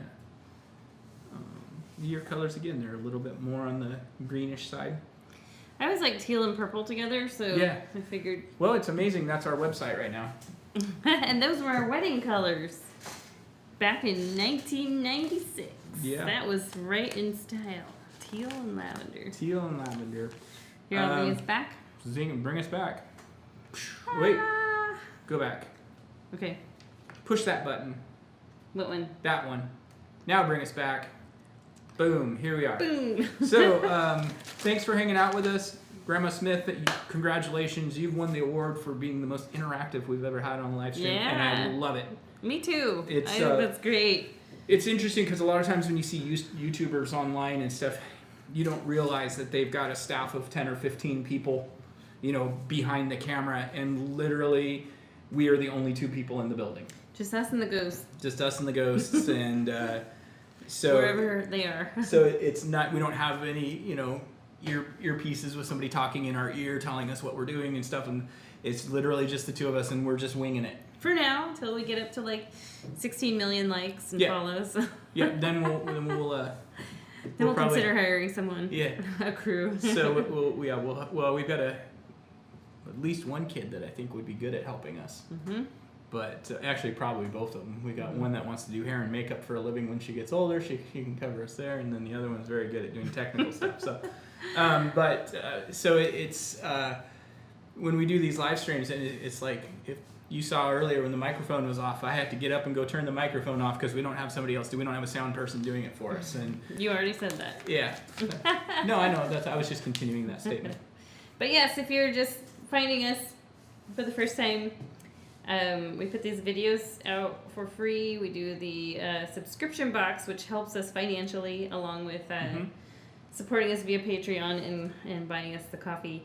Your colors, again, they're a little bit more on the greenish side. I was like teal and purple together, so yeah. I figured. Well, it's amazing. That's our website right now. And those were our wedding colors back in 1996. Yeah. That was right in style. Teal and lavender. Teal and lavender. Here, I'll bring us back. Bring us back. Wait. Go back. Okay. Push that button. What one? That one. Now bring us back. Boom. Here we are. Boom. So, thanks for hanging out with us. Grandma Smith, congratulations. You've won the award for being the most interactive we've ever had on a live stream. Yeah. And I love it. Me too. I think that's great. It's interesting because a lot of times when you see YouTubers online and stuff, you don't realize that they've got a staff of 10 or 15 people, behind the camera, and literally we are the only 2 people in the building. Just us and the ghosts. Just us and the ghosts, and so wherever they are. So it's not. We don't have any earpieces with somebody talking in our ear telling us what we're doing and stuff, and it's literally just the 2 of us, and we're just winging it. For now, until we get up to like 16 million likes and follows. Yeah, then we'll we'll consider hiring someone. Yeah, a crew. So we've got at least one kid that I think would be good at helping us. Mm-hmm. But actually, probably both of them. We got one that wants to do hair and makeup for a living when she gets older. She can cover us there, and then the other one's very good at doing technical stuff. So, so it's when we do these live streams, and it's like if you saw earlier when the microphone was off, I had to get up and go turn the microphone off because we don't have somebody else. We don't have a sound person doing it for us. And you already said that. Yeah. No, I know. I was just continuing that statement. But yes, if you're just finding us for the first time, we put these videos out for free. We do the subscription box, which helps us financially, along with supporting us via Patreon and buying us the coffee.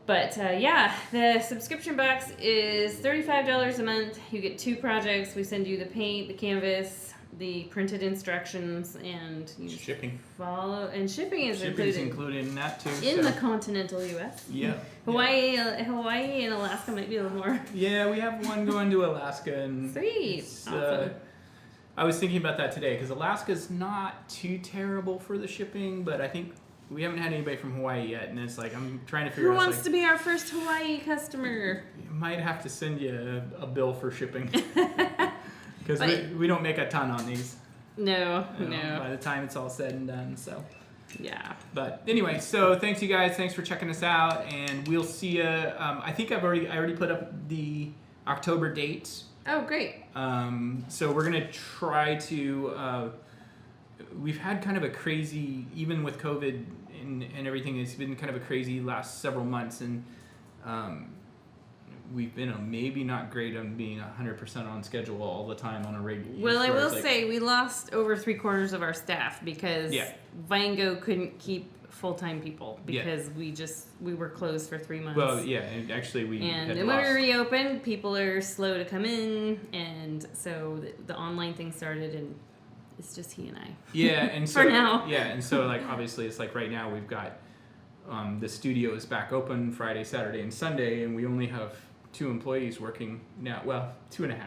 But the subscription box is $35 a month. You get 2 projects. We send you the paint, the canvas, the printed instructions, and you shipping. Follow, and shipping is included in that too. In the continental U.S. Yeah. Hawaii and Alaska might be a little more. Yeah, we have one going to Alaska, and sweet. Awesome. I was thinking about that today because Alaska's not too terrible for the shipping, but I think we haven't had anybody from Hawaii yet, and it's like I'm trying to figure out. Who wants to be our first Hawaii customer? Might have to send you a bill for shipping because we don't make a ton on these. No. By the time it's all said and done, so. Yeah. But anyway, so thanks you guys. Thanks for checking us out, and we'll see you. I think I already put up the October dates. Oh, great. So we're gonna try to. We've had kind of a crazy, even with COVID and everything, it's been kind of a crazy last several months, and we've been maybe not great on being 100% on schedule all the time on a regular. Well, I will say we lost over 3/4 of our staff because Vango couldn't keep full-time people because we were closed for 3 months. Well, yeah, and actually when we reopened, people are slow to come in, and so the online thing started, and it's just he and I. Yeah, and so for now. Yeah, and so like obviously it's like right now we've got the studio is back open Friday, Saturday, and Sunday, and we only have 2 employees working now. Well, 2.5.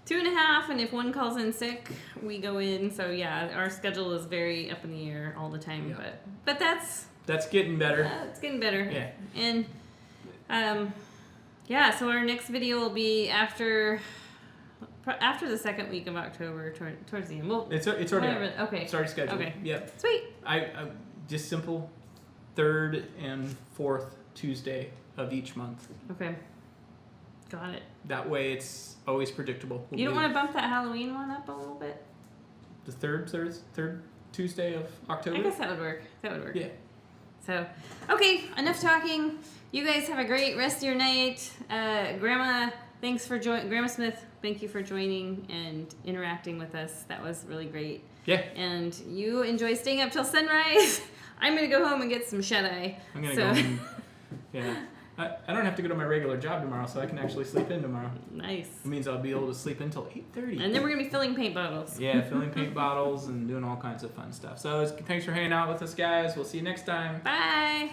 2.5, and if one calls in sick, we go in. So yeah, our schedule is very up in the air all the time. Yeah. But that's getting better. It's getting better. Yeah. And so our next video will be after the second week of October, towards the end. Well, it's already out. Okay. It's already scheduled. Okay. Yep. Sweet. I just simple 3rd and 4th Tuesday of each month. Okay. Got it. That way it's always predictable. You don't want to bump that Halloween one up a little bit? The third Tuesday of October? I guess that would work. Yeah. So, okay, enough talking. You guys have a great rest of your night. Grandma, thanks for Grandma Smith, thank you for joining and interacting with us. That was really great. Yeah. And you enjoy staying up till sunrise. I'm going to go home and get some shut-eye. I'm going to go home. Yeah. I don't have to go to my regular job tomorrow, so I can actually sleep in tomorrow. Nice. It means I'll be able to sleep until 8:30. And then we're going to be filling paint bottles. Yeah, filling paint bottles and doing all kinds of fun stuff. So thanks for hanging out with us, guys. We'll see you next time. Bye.